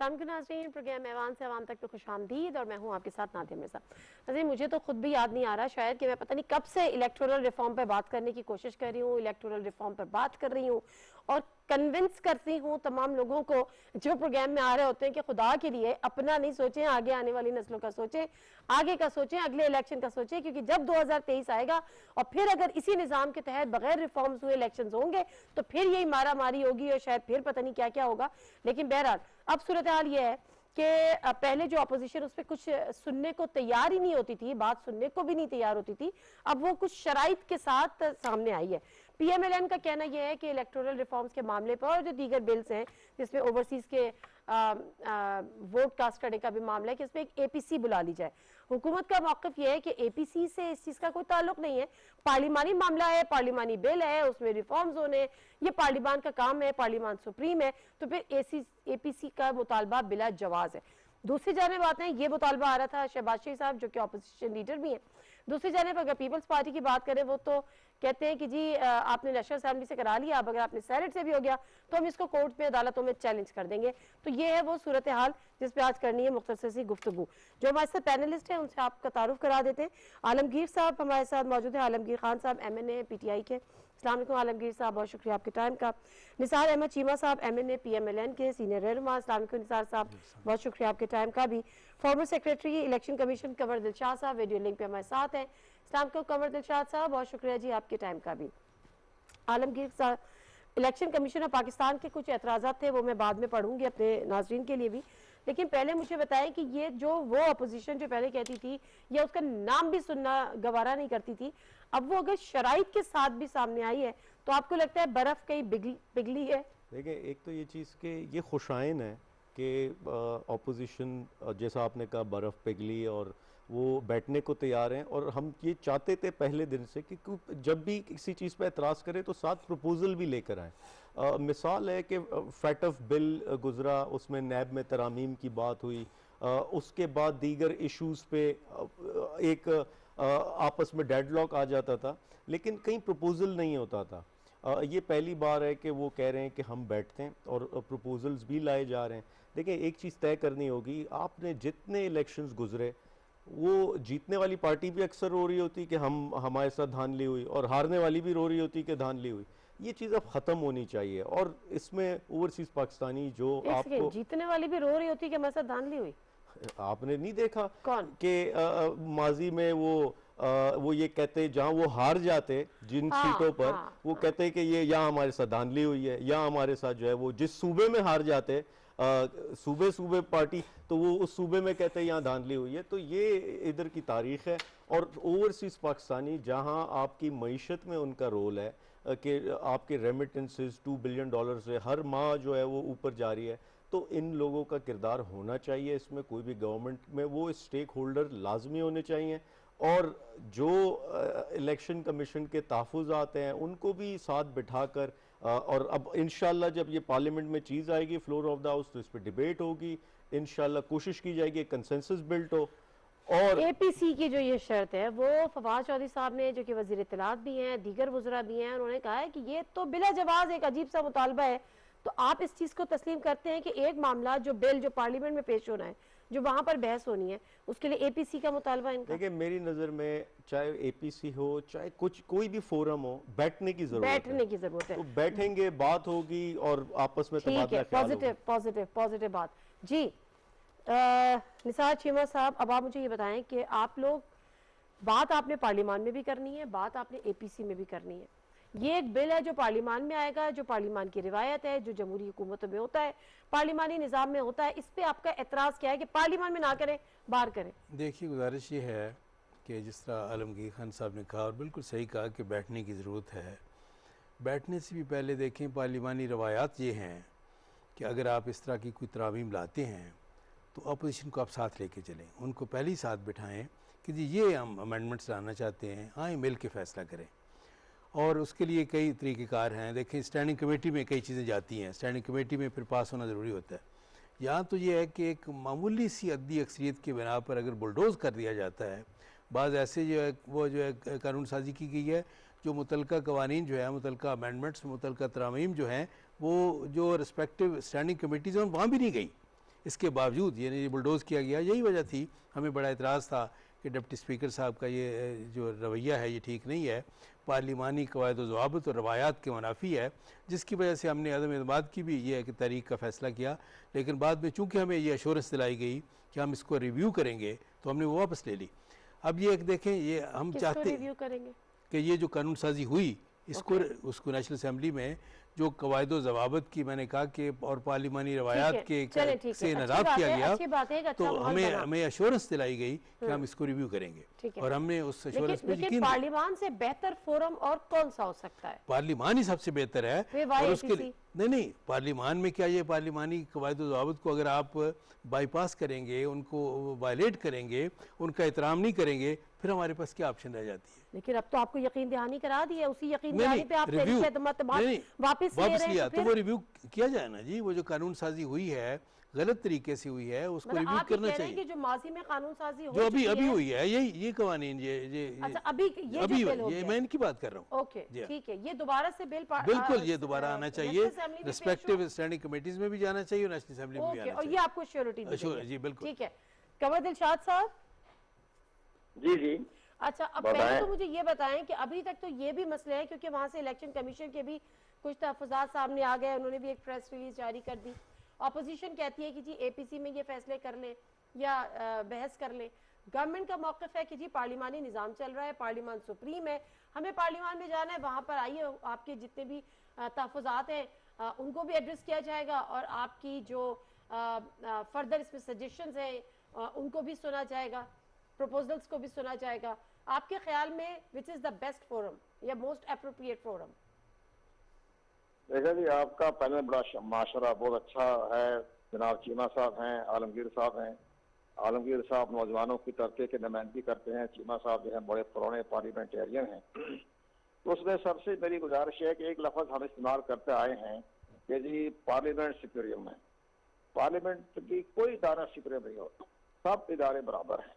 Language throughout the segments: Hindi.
नाज़रीन, प्रोग्राम ऐवान से आवाम तक तो खुशामदीद और मैं हूँ आपके साथ नादिया मिर्ज़ा। नाज़रीन, मुझे तो खुद भी याद नहीं आ रहा शायद कि मैं पता नहीं कब से इलेक्टोरल रिफॉर्म पर बात करने की कोशिश कर रही हूँ, इलेक्टोरल रिफॉर्म पर बात कर रही हूँ और कन्विंस करती हूँ तमाम लोगों को जो प्रोग्राम में आ रहे होते हैं कि खुदा के लिए अपना नहीं सोचें, आगे आने वाली नस्लों का सोचें, आगे का सोचें, अगले इलेक्शन का सोचें, क्योंकि जब 2023 आएगा और फिर अगर इसी निज़ाम के तहत बगैर रिफॉर्म्स हुए इलेक्शन होंगे तो फिर यही मारा मारी होगी और शायद फिर पता नहीं क्या क्या होगा। लेकिन बहरहाल अब सूरत हाल ये है कि पहले जो अपोजिशन उस पर कुछ सुनने को तैयार ही नहीं होती थी, बात सुनने को भी नहीं तैयार होती थी, अब वो कुछ शराइत के साथ सामने आई है। पीएमएलएन का कहना यह है कि इलेक्टोरल रिफॉर्म्स के मामले पर और जो दीगर बिल्स हैं जिसमें ओवरसीज के वोट कास्ट करने का भी मामला है कि इसमें एक एपीसी बुला ली जाए। हुकूमत का मौक़िफ़ यह है कि एपीसी से इस चीज़ का कोई ताल्लुक नहीं है, पार्लिमानी मामला है, पार्लिमानी बिल है, उसमें रिफॉर्म्स होने, ये पार्लिमान का काम है, पार्लिमान सुप्रीम है, तो फिर एपीसी का मुतालबा बिला जवाज़ है। दूसरी जानिब बात है, ये मुतालबा आ रहा था शहबाज शरीफ साहब जो कि अपोजिशन लीडर भी हैं। दूसरी जानिब अगर पीपल्स पार्टी की बात करें वो तो कहते हैं कि जी आपने नेशनल असेंबली से करा लिया, अब अगर आपने सेनेट से भी हो गया तो हम इसको कोर्ट में अदालतों में चैलेंज कर देंगे। तो ये है वो सूरत हाल जिस पे आज करनी है मुख्तसर सी गुफ्तगू। जो हमारे साथ पैनलिस्ट हैं उनसे आपका तारुफ करा देते हैं। आलमगीर साहब हमारे साथ मौजूद है, आलमगीर खान साहब MNA PTI के। अस्सलाम वालेकुम आलमगीर साहब, बहुत शुक्रिया आपके टाइम का। निसार अहमद चीमा साहब MNA PMLN के सीनियर रहनुमा। अस्सलाम वालेकुम निसार साहब, बहुत शुक्रिया आपके टाइम का भी। Former secretary election commission Kanwar Dilshad साहब वीडियो लिंक पे हमारे साथ हैं। अस्सलाम वालेकुम कंवर दिलशाद साहब, बहुत शुक्रिया जी आपके टाइम का भी। आलमगीर साहब, इलेक्शन कमीशन ऑफ पाकिस्तान के कुछ एतराज़ात थे वो मैं बाद में पढ़ूंगी अपने नाजरीन के लिए भी, लेकिन पहले मुझे बताएं कि ये जो वो अपोजिशन जो पहले कहती थी या उसका नाम भी सुनना गवारा नहीं करती थी, अब वो अगर शराइत के साथ भी सामने आई है तो आपको लगता है बर्फ कहीं पिघली है? देखिए, एक तो ये चीज़ के ये खुशाइन है कि अपोजिशन जैसा आपने कहा बर्फ़ पिघली और वो बैठने को तैयार हैं, और हम ये चाहते थे पहले दिन से कि जब भी किसी चीज़ पर एतराज़ करें तो साथ प्रपोजल भी लेकर आएँ। मिसाल है कि फैटफ बिल गुजरा, उसमें नैब में तरामीम की बात हुई, उसके बाद दीगर इश्यूज़ पे एक आपस में डेडलॉक आ जाता था, लेकिन कहीं प्रपोजल नहीं होता था। ये पहली बार है कि वो कह रहे हैं कि हम बैठते हैं और प्रपोजल्स भी लाए जा रहे हैं। देखिए, एक चीज़ तय करनी होगी, आपने जितने इलेक्शंस गुजरे वो जीतने वाली पार्टी भी अक्सर रो रही होती कि हमारे साथ धांधली हुई, और हारने वाली भी रो रही होती कि धांधली हुई। ये चीज़ अब ख़त्म होनी चाहिए, और इसमें ओवरसीज़ पाकिस्तानी जो आपको जीतने वाली भी रो रही होती कि हमारे साथ धांधली हुई। आपने नहीं देखा कौन कि माजी में वो ये कहते जहां वो हार जाते जिन सीटों पर, वो कहते कि ये यहाँ हमारे साथ धांधली हुई है, या हमारे साथ जो है वो जिस सूबे में हार जाते सूबे पार्टी, तो वो उस सूबे में कहते हैं यहाँ धांधली हुई है। तो ये इधर की तारीख है। और ओवरसीज पाकिस्तानी जहाँ आपकी मईशत में उनका रोल है कि आपके रेमिटेंसेस $2 बिलियन से हर माह जो है वो ऊपर जा रही है, तो इन लोगों का किरदार होना चाहिए इसमें। कोई भी गवर्नमेंट में वो स्टेक होल्डर लाजमी होने चाहिए, और जो इलेक्शन कमीशन के तहफ़्फ़ुज़ आते हैं उनको भी साथ बिठाकर, और अब इंशाल्लाह जब ये पार्लियामेंट में चीज़ आएगी फ्लोर ऑफ द हाउस तो इस पर डिबेट होगी, इंशाल्लाह कोशिश की जाएगी कंसेंसस बिल्ट हो। और एपीसी की जो ये शर्त है वो फवाद चौधरी साहब ने, जो कि वजीर इत्तलात भी हैं, दीगर वज़रा भी हैं, उन्होंने कहा है कि ये तो बिला जवाज़ एक अजीब सा मुतालबा है। तो आप इस चीज़ को तस्लीम करते हैं कि एक मामला जो बिल जो पार्लियामेंट में पेश होना है, जो वहां पर बहस होनी है, उसके लिए एपीसी का मुतालबा इनका? देखिए, मेरी नज़र में चाहे एपीसी हो चाहे कोई भी फोरम हो, बैठने की ज़रूरत है। तो बैठेंगे, बात होगी और आपस में तबादला ख्याल होगा। पॉजिटिव बात जी। निसार चीमा साहब, अब आप मुझे ये बताएं कि आप लोग बात आपने पार्लियामान में भी करनी है, बात आपने एपीसी में भी करनी है। ये एक बिल है जो पार्लियामान में आएगा, जो पार्लियामान की रिवायत है, जो जमहूरी हुकूमतों में होता है, पार्लियामानी निज़ाम में होता है। इस पर आपका एतराज़ क्या है कि पार्लियामान में ना करें, बाहर करें? देखिए, गुजारिश ये है कि जिस तरह आलमगीर खान साहब ने कहा, और बिल्कुल सही कहा, कि बैठने की ज़रूरत है। बैठने से भी पहले देखें, पार्लियामानी रवायात ये हैं कि अगर आप इस तरह की कोई तरामीम लाते हैं तो अपोजिशन को आप साथ लेके चलें, उनको पहले ही साथ बिठाएं कि जी ये हम अमेंडमेंट्स लाना चाहते हैं, आए मिल के फ़ैसला करें। और उसके लिए कई तरीक़ेकार हैं। देखें, स्टैंडिंग कमेटी में कई चीज़ें जाती हैं, स्टैंडिंग कमेटी में फिर पास होना ज़रूरी होता है। यहाँ तो ये है कि एक मामूली सी अद्दी अक्सरियत की बिना पर अगर बुलडोज़ कर दिया जाता है, बाज़ ऐसे जो है वो जो है कानून साजी की गई है, जो मुतलका कवानीन जो है, मुतलका अमेंडमेंट्स, मुतलका तरामीम जो हैं, वो जो रिस्पेक्टिव स्टैंडिंग कमेटीज़ हैं वहाँ भी नहीं गई। इसके बावजूद ये बुलडोज़ किया गया। यही वजह थी, हमें बड़ा एतराज़ था कि डिप्टी स्पीकर साहब का ये जो रवैया है ये ठीक नहीं है, पार्लिमानी कवायद व ज़वाबित और रवायात के मुनाफी है, जिसकी वजह से हमने अदम एतमाद की भी ये कि तहरीक का फ़ैसला किया। लेकिन बाद में चूँकि हमें ये अश्योरेंस दिलाई गई कि हम इसको रिव्यू करेंगे, तो हमने वो वापस ले ली। अब ये एक देखें, ये हम किसको चाहते रिव्यू करेंगे? कि ये जो कानून साजी हुई इसको उसको नेशनल असम्बली में जो कवायद ज़वाबित की मैंने कहा कि और पार्लिमानी रवायात के से नाराज़ किया गया, तो हमें अश्योरेंस दिलाई गई कि हम इसको रिव्यू करेंगे और हमने उस अश्योरेंस पे यकीन। पार्लिमान से बेहतर फोरम और कौन सा हो सकता है? पार्लिमान ही सबसे बेहतर है। और उसके लिए नहीं, पार्लिमान में क्या, ये पार्लिमानी कवायद ज़वाबित को अगर आप बाईपास करेंगे, उनको वायलेट करेंगे, उनका एहतराम नहीं करेंगे, फिर हमारे पास क्या ऑप्शन रह जाती है? लेकिन अब तो आपको यकीन दहानी करा दी है, उसी यकीन दहानी पे आप वापस लिया, तो वो रिव्यू किया जाए ना जी। वो जो कानून साजी हुई है गलत तरीके से हुई है, उसको रिव्यू करना चाहिए। कि जो माजी में कानून साजी हो जो अभी हुई है, ये कवानीन अच्छा, अभी ये मैं इनकी बात कर रहा हूँ। ओके, ठीक है, ये दोबारा से बिल बिल्कुल ये दोबारा आना चाहिए, रिस्पेक्टिव स्टैंडिंग कमेटीज में भी जाना चाहिए और नेशनल असेंबली में भी आना चाहिए। ये आपको श्योरिटी जी बिल्कुल, ठीक है। कंवर दिलशाद साहब। जी। अच्छा, अब पहले तो मुझे ये बताएं कि अभी तक तो ये भी मसले हैं, क्योंकि वहां से इलेक्शन कमीशन के भी कुछ तहफ़्फ़ुज़ात सामने आ गए, उन्होंने भी एक प्रेस रिलीज जारी कर दी। अपोजिशन कहती है कि जी एपीसी में ये फैसले कर लें या बहस कर लें। गवर्नमेंट का मौक़िफ़ है कि जी पार्लिमानी निज़ाम चल रहा है, पार्लिमान सुप्रीम है, हमें पार्लिमान में जाना है, वहाँ पर आइए, आपके जितने भी तहफ़्फ़ुज़ात हैं उनको भी एड्रेस किया जाएगा और आपकी जो फर्दर इसमें सजेशंस हैं उनको भी सुना जाएगा, प्रपोजल्स को भी सुना जाएगा। आपके ख्याल में which is the best forum या मोस्ट एप्रोप्रिएट फोरम? देखा जी, आपका पैनल बड़ा माशरा बहुत अच्छा है। जनाब चीमा साहब हैं, आलमगीर साहब हैं। आलमगीर साहब नौजवानों की तरक्की की नुमाइंदगी करते हैं, चीमा साहब जो है बड़े पुराने पार्लियामेंटेरियन हैं। तो उसमें सबसे मेरी गुजारिश है कि एक लफ्ज़ हम इस्तेमाल करते आए हैं कि जी पार्लियामेंट सुपीरियम है। पार्लियामेंट की कोई इदारा सुपीरियम नहीं होता, सब इदारे बराबर हैं।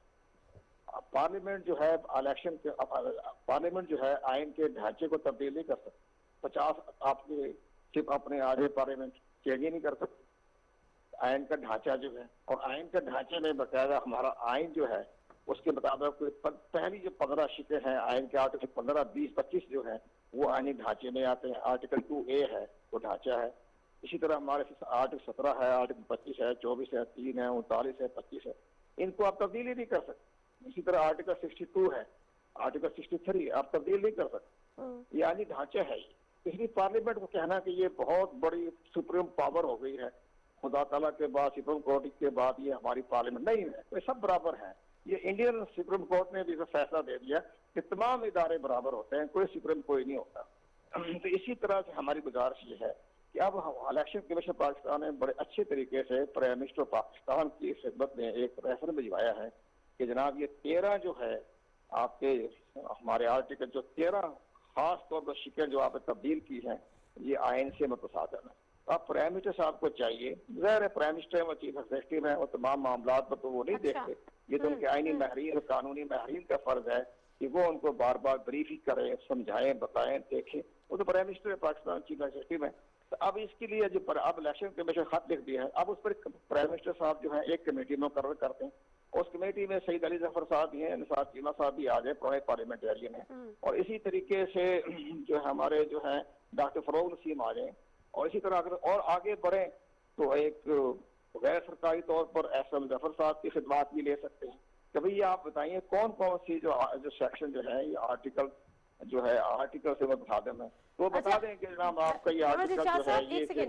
पार्लियामेंट जो है इलेक्शन के पार्लियामेंट जो है आइन के ढांचे को तब्दील नहीं कर सकते। 50 आपके सिर्फ अपने आधे पार्लियामेंट चेंज ही नहीं कर सकते। आइन का ढांचा जो है, और आइन के ढांचे में बकायदा हमारा आइन जो है उसके मुताबिक पहली जो 15 शिकें हैं आइन के आर्टिकल 15, 20, 25 जो है वो आइनी ढांचे में आते हैं। आर्टिकल 2A है वो ढांचा है। इसी तरह हमारे आर्टिकल 17 है, आर्टिकल 25 है, 24 है, 3 है, 39 है, 25 है, इनको आप तब्दील ही नहीं कर सकते। इसी तरह आर्टिकल 62 है, आर्टिकल 63 आप तब्दील नहीं कर सकते। यानी ढांचा है। इसलिए पार्लियामेंट को कहना कि ये बहुत बड़ी सुप्रीम पावर हो गई है, खुदा ताला के बाद सुप्रीम कोर्ट के बाद ये हमारी पार्लियामेंट नहीं है, तो सब बराबर है। ये इंडियन सुप्रीम कोर्ट ने भी फैसला दे दिया कि तमाम इदारे बराबर होते हैं, कोई सुप्रीम कोई नहीं होता। तो इसी तरह से हमारी गुजारिश ये है कि अब इलेक्शन कमीशन पाकिस्तान ने बड़े अच्छे तरीके से प्राइम मिनिस्टर पाकिस्तान की खिदमत में एक रेफर भिजवाया है कि जनाब ये 13 जो है आपके हमारे आर्टिकल जो 13 खास तौर पर शिकें जो आपने तब्दील की हैं ये आइन से मुतसादिम है। अब प्राइम मिनिस्टर साहब को चाहिए, ज़ाहिर है प्राइम मिनिस्टर और चीफ एग्जीक्यूटिव है और तमाम मामला पर तो वो नहीं देखते, ये तो उनके आइनी माहिरीन और कानूनी माहिरीन का फर्ज है कि वो उनको बार बार ब्रीफ ही करें, समझाएं, बताएं, देखें। वो तो prime minister Pakistan chief executive है। तो अब इसके लिए जो अब इलेक्शन कमीशन खत लिख दिया है, अब उस पर प्राइम मिनिस्टर साहब जो है एक कमेटी मुकर्रर करते हैं। उस कमेटी में सईद अली जफर साहब भी हैं, निसार चीमा साहब भी आ गए, पुराने पार्लियामेंटेरियन हैं, और इसी तरीके से जो हमारे जो है डॉक्टर फरोग नसीम आ जाए, और इसी तरह अगर और आगे बढ़े तो एक गैर सरकारी तौर पर एसएम जफर साहब की खिदमात भी ले सकते हैं। कभी ये आप बताइए कौन कौन सी जो सेक्शन जो है ये आर्टिकल जो है आर्टिकल से मुताबिक है, तो बता दें कि जनाब आपका ये आर्टिकल जो है ये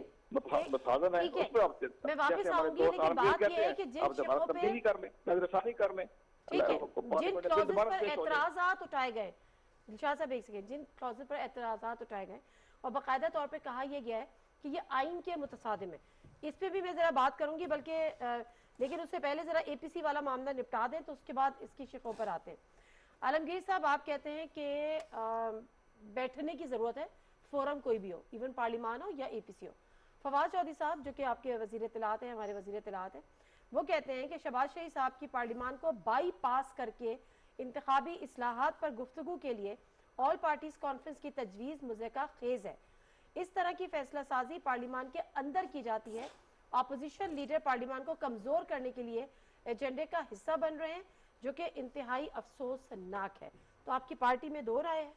मुताबिक है, उस पर आप मैं वापस आऊंगी, लेकिन बात ये है कि जिन शिकों पे तब्दीली कर लें, नजरसानी कर लें, ठीक है, जिन क्लॉजेस पर एतराज़ात उठाए गए, दिलशाद साहब एक सेकंड, जिन क्लॉजेस पर एतराज़ात उठाए गए और बाकायदा तौर पे कहा यह गया है कि ये आइन के मुतसादिम है, इस पे भी मैं जरा बात करूंगी, बल्कि लेकिन उससे पहले जरा एपीसी वाला मामला निपटा दें तो उसके बाद इसकी शिकों पर आते हैं। आलमगीर साहब, आप कहते हैं कि बैठने की जरूरत है, फोरम कोई भी हो, इवन पार्लिमान हो या एपीसी हो। फवाद चौधरी साहब जो कि आपके वजीर इत्तलात हैं, हमारे वजीर इत्तलात हैं, वो कहते हैं कि शहबाज शरीफ साहब की पार्लिमान को बाईपास करके इंतखाबी इस्लाहात पर गुफ्तगू के लिए ऑल पार्टीज कॉन्फ्रेंस की तजवीज़ मुज़क्का खेज़ है। इस तरह की फैसला साजी पार्लिमान के अंदर की जाती है ऑपोजिशन लीडर पार्लियामान को कमजोर करने के लिए एजेंडे का हिस्सा बन रहे हैं, जो कि इंतहाई अफसोसनाक है। तो आपकी पार्टी में दो राय है।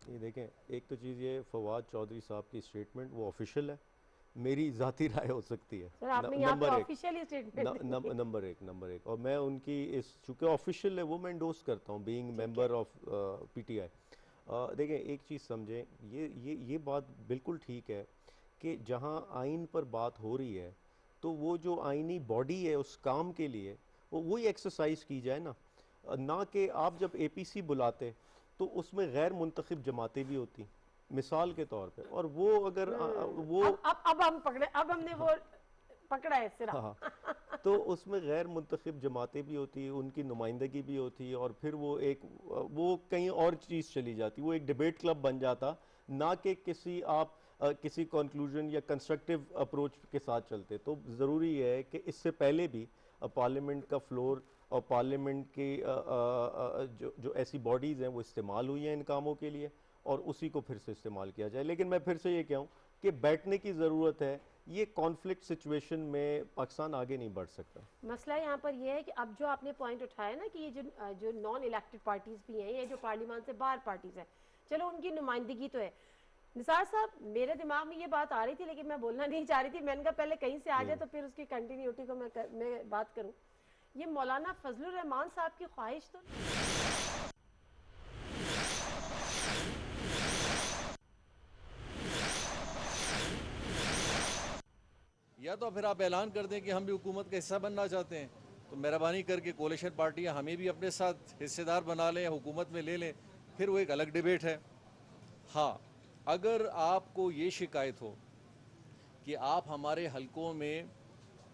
ये देखें, एक तो चीज़ ये फवाद चौधरी साहब की स्टेटमेंट वो ऑफिशियल है, मेरी ज़ाती राय हो सकती है। सर आपने यहाँ पे ऑफिशियली स्टेटमेंट नंबर एक, और मैं उनकी इस चूँकि ऑफिशियल है वो मैं इंडोर्स करता हूँ, बीइंग मेंबर ऑफ पीटीआई। देखें, एक चीज़ समझें, ये बात बिल्कुल ठीक है कि जहाँ आइन पर बात हो रही है तो वो जो आइनी बॉडी है उस काम के लिए वो वही एक्सरसाइज की जाए ना कि आप जब एपीसी बुलाते तो उसमें गैर मुंतखब जमातें भी होती मिसाल के तौर पे, और वो अगर वो अब हम पकड़े, अब हमने वो पकड़ा है सिरा। हाँ, तो उसमें गैर मुंतखब जमातें भी होती, उनकी नुमाइंदगी भी होती, और फिर वो कहीं और चीज़ चली जाती, वो एक डिबेट क्लब बन जाता, ना कि किसी कंक्लूजन या कंस्ट्रक्टिव अप्रोच के साथ चलते। तो ज़रूरी है कि इससे पहले भी पार्लियामेंट का फ्लोर और पार्लियामेंट की जो ऐसी बॉडीज़ हैं वो इस्तेमाल हुई हैं इन कामों के लिए, और उसी को फिर से इस्तेमाल किया जाए। लेकिन मैं फिर से ये कहूँ कि बैठने की ज़रूरत है, ये कॉन्फ्लिक्ट सिचुएशन में पाकिस्तान आगे नहीं बढ़ सकता। मसला यहाँ पर यह है कि अब जो आपने पॉइंट उठाया ना कि ये जो नॉन इलेक्टेड पार्टीज भी हैं, ये जो पार्लियामान से बाहर पार्टीज हैं, चलो उनकी नुमाइंदगी तो है। निसार साहब, मेरे दिमाग में ये बात आ रही थी लेकिन मैं बोलना नहीं चाह रही थी, मैंने कहा पहले कहीं से आ जाए तो फिर उसकी कंटिन्यूटी को मैं बात करूँ। ये मौलाना फजलुर रहमान साहब की ख्वाहिश तो या तो फिर आप ऐलान कर दें कि हम भी हुकूमत का हिस्सा बनना चाहते हैं, तो मेहरबानी करके कोalition पार्टियां हमें भी अपने साथ हिस्सेदार बना लें, हुकूमत में ले लें, फिर वो एक अलग डिबेट है। हाँ, अगर आपको ये शिकायत हो कि आप हमारे हलकों में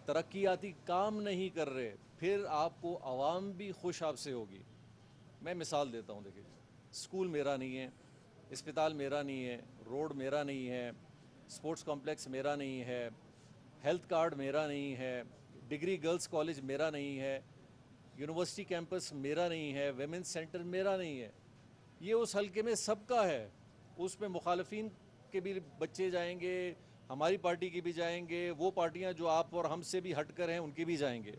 तरक्याती काम नहीं कर रहे, फिर आपको आवाम भी खुश आपसे होगी। मैं मिसाल देता हूँ, देखिए, स्कूल मेरा नहीं है, अस्पताल मेरा नहीं है, रोड मेरा नहीं है, स्पोर्ट्स कॉम्प्लेक्स मेरा नहीं है, हेल्थ कार्ड मेरा नहीं है, डिग्री गर्ल्स कॉलेज मेरा नहीं है, यूनिवर्सिटी कैंपस मेरा नहीं है, वेमेंस सेंटर मेरा नहीं है। ये उस हलके में सबका है, उसमें मुखालफिन के भी बच्चे जाएंगे, हमारी पार्टी के भी जाएंगे, वो पार्टियां जो आप और हमसे भी हटकर हैं उनके भी जाएंगे।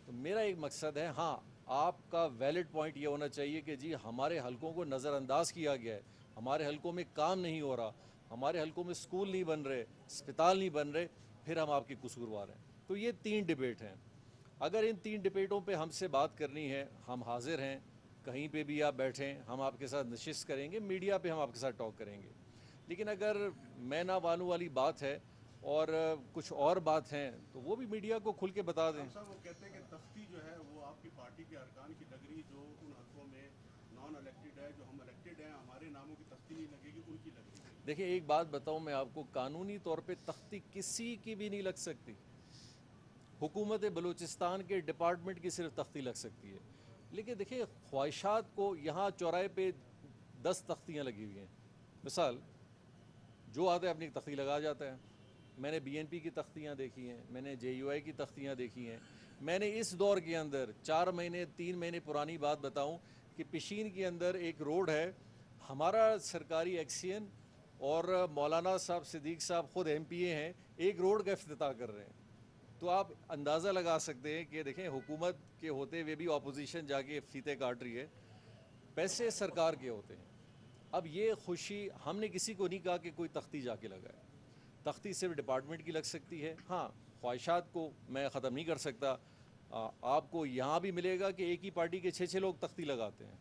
तो मेरा एक मकसद है, हाँ, आपका वैलिड पॉइंट ये होना चाहिए कि जी हमारे हलकों को नज़रअंदाज किया गया है, हमारे हलकों में काम नहीं हो रहा, हमारे हलकों में स्कूल नहीं बन रहे, अस्पताल नहीं बन रहे, फिर हम आपके कसूरवार हैं। तो ये 3 डिबेट हैं। अगर इन 3 डिबेटों पे हमसे बात करनी है, हम हाजिर हैं, कहीं पे भी आप बैठें, हम आपके साथ नशिस्त करेंगे, मीडिया पे हम आपके साथ टॉक करेंगे। लेकिन अगर मैं ना मानूं वाली बात है और कुछ और बात है तो वो भी मीडिया को खुल के बता दें। वो कहते हैं कि तख्ती जो है वो आपकी पार्टी के अरकान की लग रही, जो उन हलकों में नॉन इलेक्टेड है, जो हम इलेक्टेड हैं, हमारे नामों की तख्ती नहीं लगेगी, उनकी लगेगी। देखिए, एक बात बताऊं मैं आपको, कानूनी तौर पे तख्ती किसी की भी नहीं लग सकती। हुकूमत बलूचिस्तान के डिपार्टमेंट की सिर्फ तख्ती लग सकती है। लेकिन देखिए, ख्वाहिशात को, यहाँ चौराहे पे 10 तख्तियाँ लगी हुई हैं, मिसाल जो आता है अपनी तख्ती लगा जाता है। मैंने बीएनपी की तख्तियाँ देखी हैं, मैंने जेयूआई की तख्तियाँ देखी हैं। मैंने इस दौर के अंदर 4 महीने 3 महीने पुरानी बात बताऊं कि पिशीन के अंदर एक रोड है, हमारा सरकारी एक्सियन और मौलाना साहब सिद्दीक साहब ख़ुद एमपीए हैं, एक रोड का इफ्तिताह कर रहे हैं। तो आप अंदाज़ा लगा सकते हैं कि देखें, हुकूमत के होते हुए भी अपोजिशन जाके फीते काट रही है, पैसे सरकार के होते हैं। अब ये खुशी, हमने किसी को नहीं कहा कि कोई तख्ती जाके लगाए, तख्ती सिर्फ डिपार्टमेंट की लग सकती है। हाँ, ख्वाहिशात को मैं ख़त्म नहीं कर सकता। आपको यहाँ भी मिलेगा कि एक ही पार्टी के 6-6 लोग तख्ती लगाते हैं।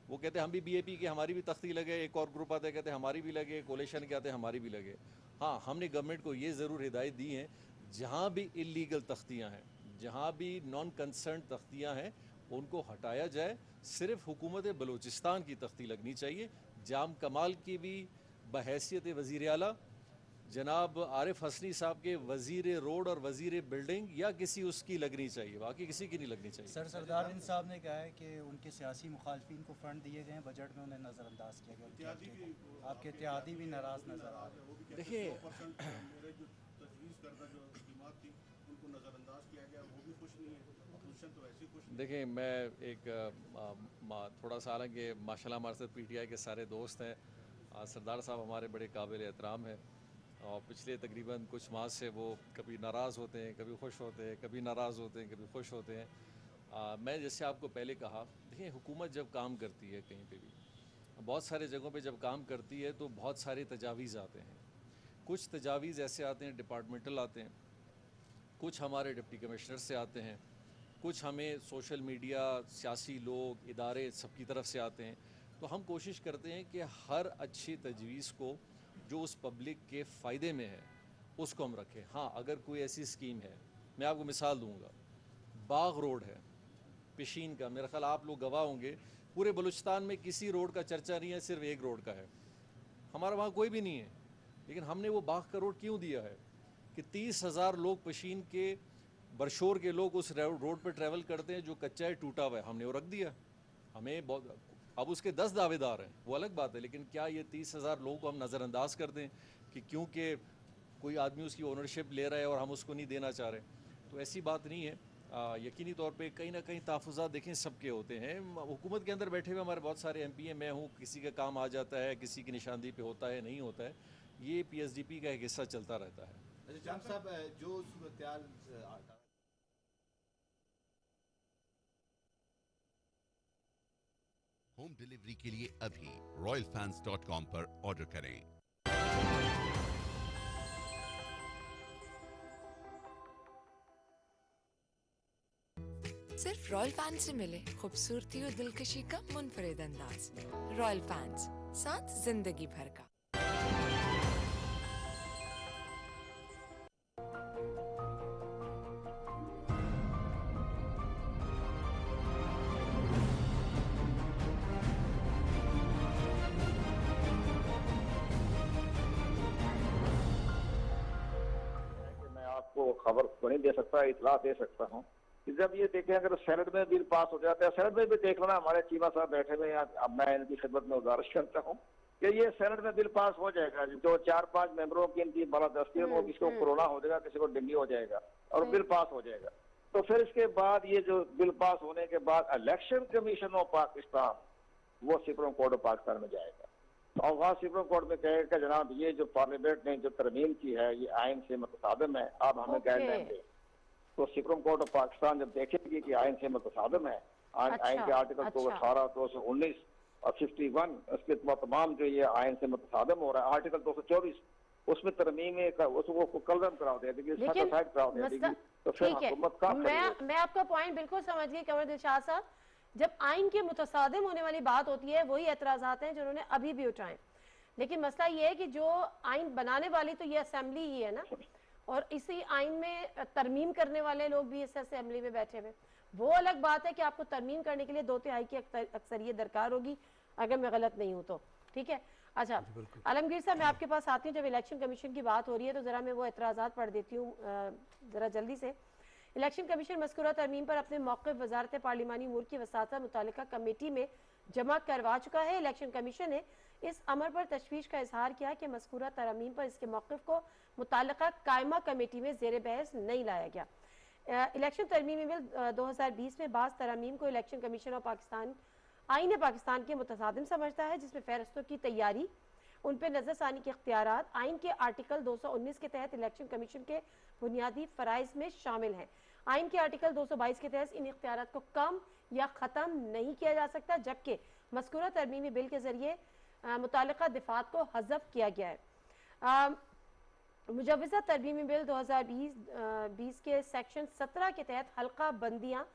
वो कहते हैं हम भी बीएपी के, हमारी भी तख्ती लगे, एक और ग्रुप आता है कहते हैं हमारी भी लगे, कोलेशन के आते हैं हमारी भी लगे। हाँ, हमने गवर्नमेंट को ये ज़रूर हिदायत दी है, जहाँ भी इलीगल तख्तियाँ हैं, जहाँ भी नॉन कंसर्न तख्तियाँ हैं, उनको हटाया जाए। सिर्फ हुकूमत बलूचिस्तान की तख्ती लगनी चाहिए। जाम कमाल की भी बहैसियत वज़ीर आला जनाब आरिफ हसनी साहब के वज़ीर रोड और वज़ीर बिल्डिंग या किसी उसकी लगनी चाहिए, बाकी किसी की नहीं लगनी चाहिए। सरदार बिन साहब ने कहा है कि उनके सियासी मुखालफिन को फंड दिए गए हैं, बजट में उन्हें नज़रअंदाज किया गया। आपके इत्तेहादी भी नाराज़ नजर आ रहे हैं। देखिए, मेरे जो तजवीज़ करदा जो स्कीमात थी उनको नज़रअंदाज किया गया, वो भी खुश नहीं है, अपोजिशन तो ऐसी खुश। देखिए, मैं एक थोड़ा सा, हालांकि माशाल्लाह हमारे साथ पीटीआई के सारे दोस्त हैं, सरदार साहब हमारे बड़े काबिल एहतराम हैं, और पिछले तकरीबन कुछ माह से वो कभी नाराज़ होते हैं, कभी खुश होते हैं, कभी नाराज़ होते हैं, कभी खुश होते हैं। मैं जैसे आपको पहले कहा, देखिए हुकूमत जब काम करती है कहीं पे भी, बहुत सारे जगहों पे जब काम करती है तो बहुत सारे तजावीज़ आते हैं। कुछ तजावीज़ ऐसे आते हैं डिपार्टमेंटल आते हैं, कुछ हमारे डिप्टी कमिश्नर से आते हैं, कुछ हमें सोशल मीडिया, सियासी लोग, इदारे सबकी तरफ से आते हैं। तो हम कोशिश करते हैं कि हर अच्छी तजवीज़ को जो उस पब्लिक के फ़ायदे में है उसको हम रखें। हाँ, अगर कोई ऐसी स्कीम है, मैं आपको मिसाल दूंगा, बाग रोड है पिशीन का, मेरा ख्याल आप लोग गवाह होंगे, पूरे बलूचिस्तान में किसी रोड का चर्चा नहीं है, सिर्फ एक रोड का है। हमारा वहाँ कोई भी नहीं है, लेकिन हमने वो बाग का रोड क्यों दिया है कि 30,000 लोग पशीन के बरशोर के लोग उस रोड पर ट्रैवल करते हैं जो कच्चा है, टूटा हुआ है, हमने वो रख दिया। हमें बहुत, अब उसके 10 दावेदार हैं वो अलग बात है, लेकिन क्या ये 30,000 लोगों को हम नज़रअंदाज कर दें कि क्योंकि कोई आदमी उसकी ओनरशिप ले रहा है और हम उसको नहीं देना चाह रहे? तो ऐसी बात नहीं है। यकीनी तौर पे कहीं ना कहीं तहफ़्फ़ुज़ात देखें सबके होते हैं। हुकूमत के अंदर बैठे हुए हमारे बहुत सारे MP हैं, मैं हूँ, किसी का काम आ जाता है, किसी की निशानदेही पे होता है, नहीं होता है, ये PSDP का एक हिस्सा चलता रहता है। अच्छा जाम साहब, जो सूरत होम डिलीवरी के लिए अभी royalfans.com पर ऑर्डर करें। सिर्फ रॉयल फैंस से मिले खूबसूरती और दिलकशी का मुनफरिद अंदाज। रॉयल फैंस, साथ जिंदगी भर का। खबर तो नहीं दे सकता, इतला दे सकता हूँ कि जब ये देखें, अगर सेनेट में बिल पास हो जाता है, सेनेट में भी देख लेना, हमारे चीमा साहब बैठे हुए हैं, अब मैं इनकी खिदमत में गुजारिश करता हूँ कि ये सेनेट में बिल पास हो जाएगा, जो 4-5 मेंबरों की इनकी बालादस्ती हो, किसी को कोरोना हो जाएगा, किसी को डेंगू हो जाएगा, और बिल पास हो जाएगा। तो फिर इसके बाद ये जो बिल पास होने के बाद इलेक्शन कमीशन ऑफ पाकिस्तान वो सुप्रीम कोर्ट ऑफ पाकिस्तान में जाएगा, और वहाँ सुप्रीम कोर्ट में कहेगा जनाब ये जो पार्लियामेंट ने जो तरमीम की है ये आइन से मुतसादिम है, आप हमें गाइडलाइन दें। तो सुप्रीम कोर्ट ऑफ पाकिस्तान जब देखेगी कि आइन से मुतसादिम है, आइन के आर्टिकल 218, 219 और 51, उसके तमाम जो ये आइन से मुतसादिम हो रहा है, आर्टिकल 224 उसमें तरमीम उसको कलम करा देगी, सर्टिफाइड करा देगी। तो फिर हुकूमत का मैं आपका पॉइंट बिल्कुल समझ गई कमर दिलशाद साहब। जब आइन के मुतसादिम होने वाली बात होती है वही एतराज़ात हैं जिन्होंने अभी भी उठाए, लेकिन मसला ये है कि जो आइन बनाने वाली तो ये असेंबली ही है ना, और इसी आइन में तरमीम करने वाले लोग भी इस असेंबली में बैठे हुए। वो अलग बात है कि आपको तरमीम करने के लिए 2/3 की अक्सरियत दरकार होगी, अगर मैं गलत नहीं हूँ तो। ठीक है, अच्छा आलमगीर साहब मैं आपके पास आती हूँ। जब इलेक्शन कमीशन की बात हो रही है तो ज़रा मैं वो एतराज़ात पढ़ देती हूँ ज़रा जल्दी से। इलेक्शन कमीशन मज़कूरा तरमीम पर अपने मौक़िफ़ वज़ारत पार्लिमानी अमूर की वसाता मुतालिका कमेटी में जमा करवा चुका है। इलेक्शन कमीशन ने इस अमर पर तशवीश का इजहार किया कि मज़कूरा तरमीम पर इसके मौक़िफ़ को मुतालिका कायमा कमेटी में ज़ेर बहस नहीं लाया गया। इलेक्शन तरमीमी बिल 2020 में बाज़ तरमीम को इलेक्शन कमीशन ऑफ पाकिस्तान आईन पाकिस्तान के मुतसादिम समझता है, जिसमें फ़हरिस्तों की तैयारी, उन पर नज़रसानी के इख्तियारात आइन के आर्टिकल 219 के तहत इलेक्शन कमीशन के बुनियादी फ़राइज़ में शामिल हैं। आइन के आर्टिकल 222 के तहत इन इख्तियारात को कम या ख़त्म नहीं किया जा सकता, जबकि मज़कूरा तरमीमी बिल के ज़रिए मुतालिका दिफ़ात को हज़फ किया गया है। मुजव्वज़ा तरमीमी बिल 2020 के सेक्शन 17 के तहत हल्का बंदियाँ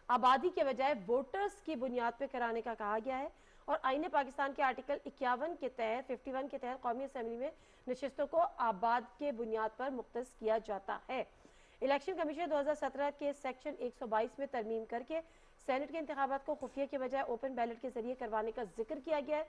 आबादी के बजाय वोटर्स की बुनियाद पर कराने का कहा गया है, और आईन पाकिस्तान के आर्टिकल 51 के तहत 51 के तहत कौमी असम्बली में नशिस्तों को आबाद के बुनियाद पर मुख्तस किया जाता है। इलेक्शन कमीशन 2017 के सेक्शन 122 में तरमीम करके सेनेट के इंतखाबात को खुफिया के बजाय ओपन बैलेट के जरिए करवाने का जिक्र किया गया है,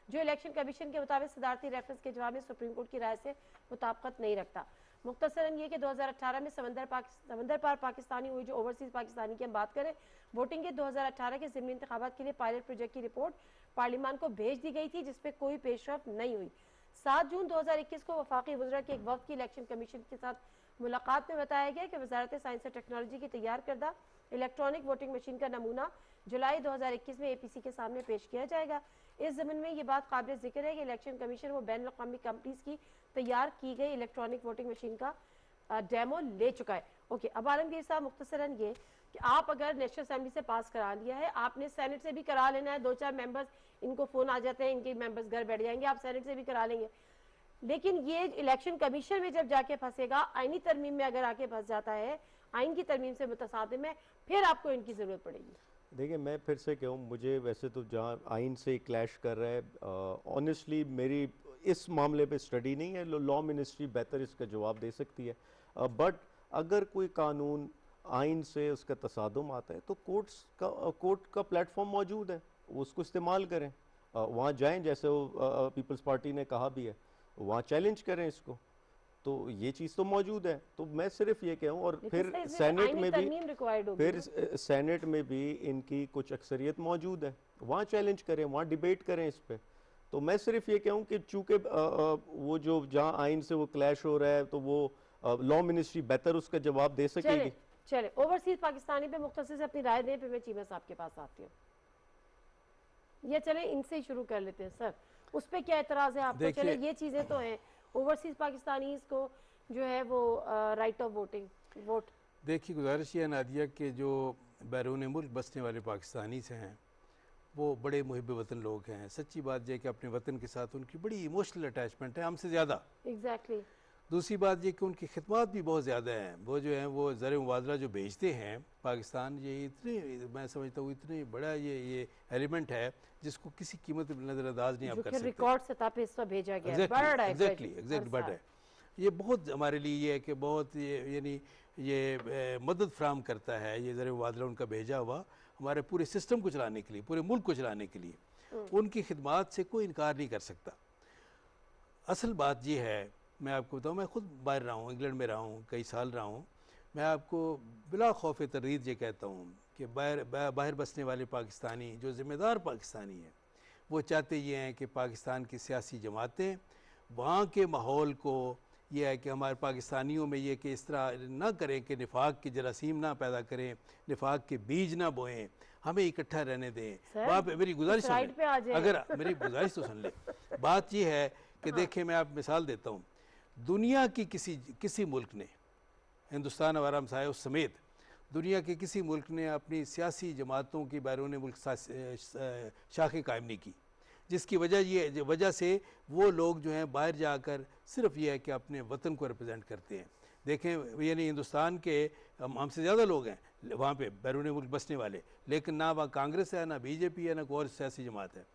जो इलेक्शन कमीशन के मुताबिक सदारती रेफरेंस के जवाब में सुप्रीम कोर्ट की राय से मुताबिकत नहीं रखता। मुख्तसरन ये कि 2018 में समंदर पार पाकिस्तानी हुई जो ओवरसीज पाकिस्तानी की हम बात करें, वोटिंग के 2018 के ज़िमनी इंतखाबात के लिए पायलट प्रोजेक्ट की रिपोर्ट पार्लियामान को भेज दी गई थी, जिसपे कोई पेशरफ नहीं हुई। 7 जून 2021 को वफाकी वज़रा के एक वक्त की इलेक्शन कमीशन के साथ मुलाकात में बताया गया कि वजारत साइंस और टेक्नोलॉजी की तैयार करदा इलेक्ट्रॉनिक वोटिंग मशीन का नमूना जुलाई 2021 में APC के सामने पेश किया जाएगा। इस ज़मीन में ये बात काबिल जिक्र है कि इलेक्शन कमीशन वो बैन अवी कंपनीज की तैयार की गई इलेक्ट्रॉनिक वोटिंग मशीन का डेमो ले चुका है। ओके, अब आलमगीर साहब मुख्तसरन ये कि आप अगर नेशनल असेंबली से पास करा लिया है, आपने सेनेट से भी करा लेना है, 2-4 मेंबर्स इनको फ़ोन आ जाते हैं, इनके मेंबर्स घर बैठ जाएंगे, आप सेनेट से भी करा लेंगे, लेकिन ये इलेक्शन कमीशन में जब जाके फंसेगा, आईनी तरमीम में अगर आके फंस जाता है, आइन की तरमीम से मुतसादिम है, फिर आपको इनकी ज़रूरत पड़ेगी। देखिए, मैं फिर से कहूँ, मुझे वैसे तो जहाँ आइन से क्लैश कर रहा है, ऑनेस्टली मेरी इस मामले पे स्टडी नहीं है, लॉ मिनिस्ट्री बेहतर इसका जवाब दे सकती है, बट अगर कोई कानून आइन से उसका तसादुम आता है तो कोर्ट का प्लेटफॉर्म मौजूद है, उसको इस्तेमाल करें, वहाँ जाएं, जैसे वो पीपल्स पार्टी ने कहा भी है, वहाँ चैलेंज करें इसको, तो ये चीज़ तो मौजूद है। तो मैं सिर्फ ये कहूँ, और फिर सेनेट में भी इनकी कुछ अक्सरियत मौजूद है, वहाँ चैलेंज करें, वहाँ डिबेट करें इस पे। तो मैं सिर्फ ये कहूँ कि चूँकि वो जो जहाँ आइन से वो क्लैश हो रहा है, तो वो लॉ मिनिस्ट्री बेहतर उसका जवाब दे सकेगी। चले ओवरसीज पाकिस्तानी पे मुख्तसर से अपनी राय दें, फिर मैं चीमा साहब के पास आती हूँ। ये चले इनसे ही शुरू कर लेते हैं सर, उस पर क्या एतराज़ है आपको? चले ये चीज़ें तो हैं, ओवरसीज पाकिस्तानी को जो है वो राइट ऑफ वोट। देखिए, गुजारिश ये नादिया के जो बैरून मुल्क बसने वाले पाकिस्तानी से हैं वो बड़े मुहिब वतन लोग हैं। सच्ची बात यह कि अपने वतन के साथ उनकी बड़ी इमोशनल अटैचमेंट है, हमसे ज़्यादा। एग्जैक्टली। दूसरी बात ये कि उनकी खिदमत भी बहुत ज़्यादा हैं। वो जो हैं वो ज़र मुबादला जो भेजते हैं पाकिस्तान, ये इतने, मैं समझता हूँ इतने बड़ा ये एलिमेंट है जिसको किसी कीमत पर नज़रअंदाज नहीं आप कर सकते। रिकॉर्ड से ताप इस पर भेजा गया है, एग्जैक्टली बढ़ है। ये बहुत हमारे लिए ये है कि बहुत यानी ये मदद फ्राहम करता है, ये ज़र मुबादला उनका भेजा हुआ हमारे पूरे सिस्टम को चलाने के लिए, पूरे मुल्क को चलाने के लिए। उनकी खिदमत से कोई इनकार नहीं कर सकता। असल बात ये है, मैं आपको बताऊँ, मैं ख़ुद बाहर रहा हूँ, इंग्लैंड में रहा हूँ, कई साल रहा हूँ। मैं आपको बिला खौफ तरीद ये कहता हूँ कि बाहर बसने वाले पाकिस्तानी जो ज़िम्मेदार पाकिस्तानी हैं, वो चाहते ये हैं कि पाकिस्तान की सियासी जमातें वहाँ के माहौल को, ये है कि हमारे पाकिस्तानियों में ये कि इस तरह ना करें कि निफाक के जरासीम ना पैदा करें, निफाक के बीज ना बोएं, हमें इकट्ठा रहने दें। वहाँ पे मेरी गुजारिश सुन ले, अगर मेरी गुजारिश तो सुन ले। बात ये है कि देखें, मैं आप मिसाल देता हूँ, दुनिया की किसी मुल्क ने, हिंदुस्तान और हमसायों समेत दुनिया के किसी मुल्क ने अपनी सियासी जमातों की बैरून मुल्क शाखें कायम नहीं की, जिसकी वजह से वो लोग जो हैं बाहर जाकर सिर्फ ये है कि अपने वतन को रिप्रेजेंट करते हैं। देखें, यानी हिंदुस्तान के हमसे ज़्यादा लोग हैं वहाँ पे बैरून मुल्क बसने वाले, लेकिन ना वहाँ कांग्रेस है, ना BJP है, ना कोई और सियासी जमात है।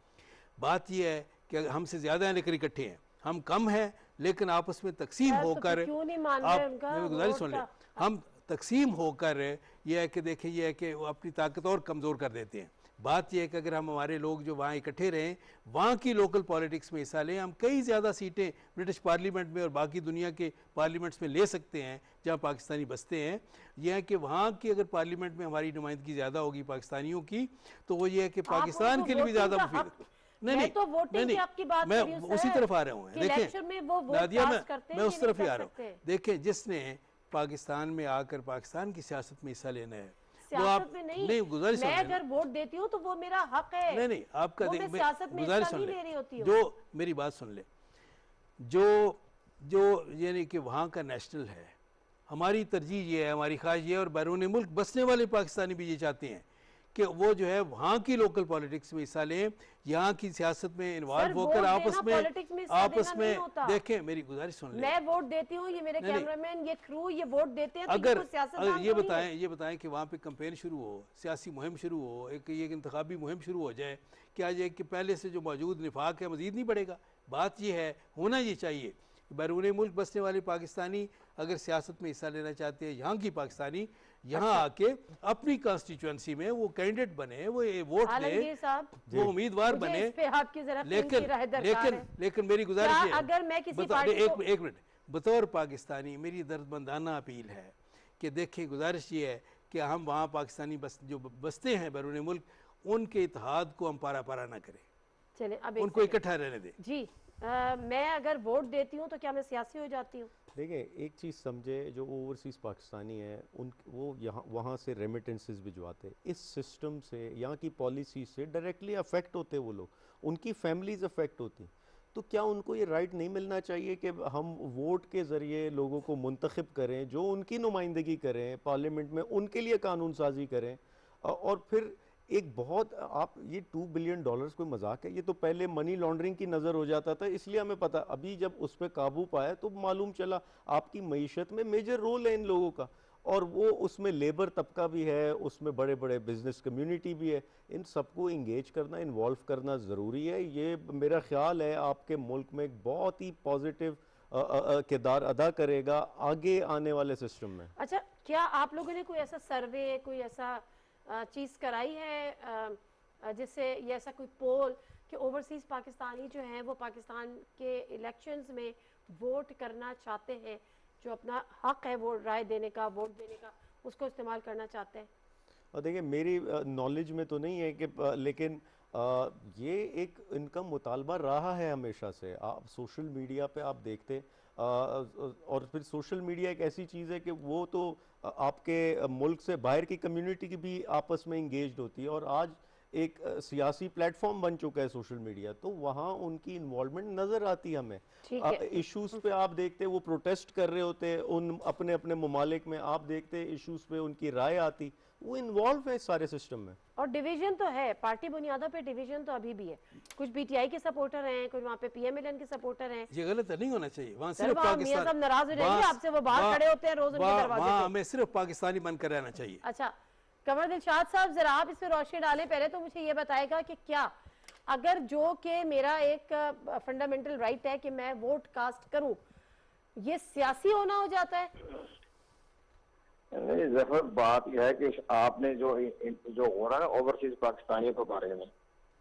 बात यह है कि हमसे ज़्यादा हैं लेकिन इकट्ठे हैं, हम कम हैं लेकिन आपस में तकसीम होकर, आप गुजारिश सुन लें, हम तकसीम होकर यह है कि देखें, यह है कि वो अपनी ताकत और कमज़ोर कर देते हैं। बात यह है कि अगर हम हमारे लोग जो वहाँ इकट्ठे रहें, वहाँ की लोकल पॉलिटिक्स में हिस्सा लें, हम कई ज़्यादा सीटें ब्रिटिश पार्लियामेंट में और बाकी दुनिया के पार्लियामेंट्स में ले सकते हैं जहाँ पाकिस्तानी बसते हैं। यह है कि वहाँ की अगर पार्लियामेंट में हमारी नुमाइंदगी ज़्यादा होगी पाकिस्तानियों की, तो वो ये है कि पाकिस्तान के लिए भी ज़्यादा मुफीद। नहीं, मैं उसी तरफ आ रहा हूँ। देखें नादिया, मैं उस तरफ ही आ रहा हूँ। देखें, जिसने पाकिस्तान में आकर पाकिस्तान की सियासत में हिस्सा लेना है, वो आप नहीं, गुजारिश मैं अगर वोट देती हूँ तो वो मेरा हक है। नहीं, आपका गुजारिश सुन ले, जो मेरी बात सुन ले, जो यानी कि वहाँ का नेशनल है, हमारी तरजीह ये है, हमारी ख्वाहिश ये है, और बैरून मुल्क बसने वाले पाकिस्तानी भी ये चाहते हैं कि वो जो है वहाँ की लोकल पॉलिटिक्स में हिस्सा लें, यहाँ की सियासत में इन्वॉल्व होकर आपस में देखें। मेरी गुजारिश सुन लें, मैं वोट देती हूँ, ये मेरे कैमरामैन, ये क्रू, ये वोट देते हैं, अगर ये बताएं कि वहाँ पे कैंपेन शुरू हो, सियासी मुहिम शुरू हो, एक इंतखाबी मुहिम शुरू हो जाए, क्या ये कि पहले से जो मौजूद निफाक है मज़ीद नहीं बढ़ेगा? बात ये है, होना ये चाहिए बैरून मुल्क बसने वाले पाकिस्तानी अगर सियासत में हिस्सा लेना चाहते हैं, यहाँ की पाकिस्तानी यहाँ आके अपनी कॉन्स्टिट्यूएंसी में वो कैंडिडेट बने, वो वोट दे, वो उम्मीदवार बने। लेकिन मेरी गुजारिश है, अगर मैं किसी एक मिनट, बतौर पाकिस्तानी मेरी दर्दमंदाना अपील है कि देखिए, गुजारिश ये है कि हम वहाँ पाकिस्तानी जो बसते हैं बैरून मुल्क, उनके इत्तेहाद को हम पारा पारा ना करें, चले अब उनको इकट्ठा रहने दें। जी मैं अगर वोट देती हूँ तो क्या मैं सियासी हो जाती हूँ? देखिए एक चीज़ समझे, जो ओवरसीज़ पाकिस्तानी है उन वो यहाँ वहाँ से रेमिटेंसेस भिजवाते, इस सिस्टम से, यहाँ की पॉलिसी से डायरेक्टली अफेक्ट होते वो लोग, उनकी फैमिलीज अफेक्ट होती। तो क्या उनको ये राइट नहीं मिलना चाहिए कि हम वोट के ज़रिए लोगों को मुंतखब करें, जो उनकी नुमाइंदगी करें पार्लियामेंट में, उनके लिए कानून साजी करें? और फिर एक बहुत, आप ये $2 बिलियन कोई मजाक है? ये तो पहले मनी लॉन्ड्रिंग की नज़र हो जाता था, इसलिए हमें पता, अभी जब उस पर काबू पाया तो मालूम चला आपकी मईशत में मेजर रोल है इन लोगों का, और वो उसमें लेबर तबका भी है, उसमें बड़े बड़े बिजनेस कम्युनिटी भी है। इन सबको इंगेज करना, इन्वॉल्व करना ज़रूरी है। ये मेरा ख्याल है आपके मुल्क में एक बहुत ही पॉजिटिव किरदार अदा करेगा आगे आने वाले सिस्टम में। अच्छा, क्या आप लोगों ने कोई ऐसा सर्वे, कोई ऐसा चीज़ कराई है जिससे, ये ऐसा कोई पोल कि ओवरसीज़ पाकिस्तानी जो हैं वो पाकिस्तान के इलेक्शंस में वोट करना चाहते हैं, जो अपना हक है वो राय देने का, वोट देने का, उसको इस्तेमाल करना चाहते हैं? और देखिए मेरी नॉलेज में तो नहीं है कि लेकिन ये एक इनका मुतालबा रहा है हमेशा से। आप सोशल मीडिया पे आप देखते, और फिर सोशल मीडिया एक ऐसी चीज़ है कि वो तो आपके मुल्क से बाहर की कम्युनिटी की भी आपस में इंगेज्ड होती है, और आज एक सियासी प्लेटफॉर्म बन चुका है सोशल मीडिया, तो वहाँ उनकी इन्वॉल्वमेंट नज़र आती है हमें। इश्यूज़ पे आप देखते वो प्रोटेस्ट कर रहे होते उन अपने अपने ममालिक में, आप देखते इश्यूज़ पे उनकी राय आती, वो इन्वॉल्व है इस सारे सिस्टम में। और डिवीजन तो है, पार्टी बुनियादों पे डिवीजन तो अभी भी है। कुछ पीटीआई के सपोर्टर हैं, कुछ वहाँ पे पीएमएलएन के सपोर्टर हैं। ये गलत नहीं होना चाहिए। वहाँ सिर्फ पाकिस्तान, सब नाराज हो जाएंगे आपसे, वो बाहर खड़े होते हैं रोज उनके दरवाजे पे। हमें सिर्फ पाकिस्तानी बनकर रहना चाहिए। अच्छा कमर दिलशाद साहब, जरा आप इस पे रोशनी डालें। पहले तो मुझे ये बताएगा कि क्या अगर जो कि मेरा एक फंडामेंटल राइट है कि मैं वोट कास्ट करूं, ये सियासी होना हो जाता है? नहीं, जफर बात यह है कि आपने जो हो रहा है ओवरसीज पाकिस्तानियों के बारे में,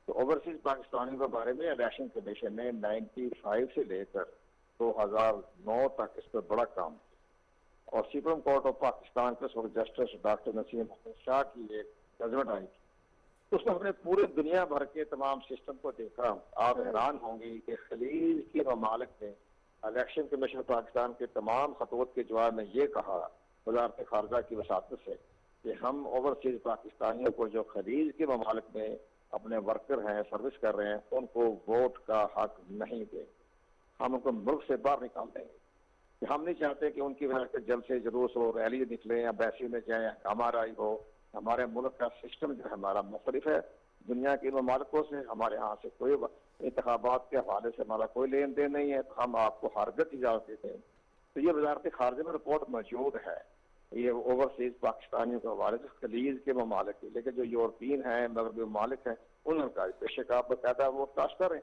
तो ओवरसीज पाकिस्तानियों के बारे में इलेक्शन कमीशन ने 95 से लेकर 2009 तक इस पर बड़ा काम, और सुप्रीम कोर्ट ऑफ पाकिस्तान के जस्टिस डॉक्टर नसीम शाह की एक जजमेंट आई थी, तो उसमें हमने पूरे दुनिया भर के तमाम सिस्टम को देखा। आप हैरान होंगी कि खलीज के ममालिक ने इलेक्शन कमीशन पाकिस्तान के तमाम खतूत के जवाब में ये कहा वज़ारत खारजा की वसातत से कि हम ओवरसीज पाकिस्तानियों को जो खलीज के ममालिक में अपने वर्कर हैं, सर्विस कर रहे हैं, उनको वोट का हक नहीं देंगे, हम उनको मुल्क से बाहर निकाल देंगे। हम नहीं चाहते कि उनकी वजह से जल्द से जुलूस हो, रैली निकले या बैसी में जाए, हमारा ही हो। हमारे मुल्क का सिस्टम जो हमारा मुख्तलिफ है दुनिया के ममालिकों से, हमारे यहाँ से कोई इंतखाबात के हवाले से हमारा कोई लेन देन नहीं है, तो हम आपको हरगत इजाजत देते हैं। तो ये वजारत खारजा में रिपोर्ट मौजूद है, ये ओवरसीज पाकिस्तानियों के हवाले से खलीज के ममालिक की, लेकिन जो यूरोपियन है, मगरबी ममालिक है, उनका बेशक आप बकायदा वोट कास्ट करें।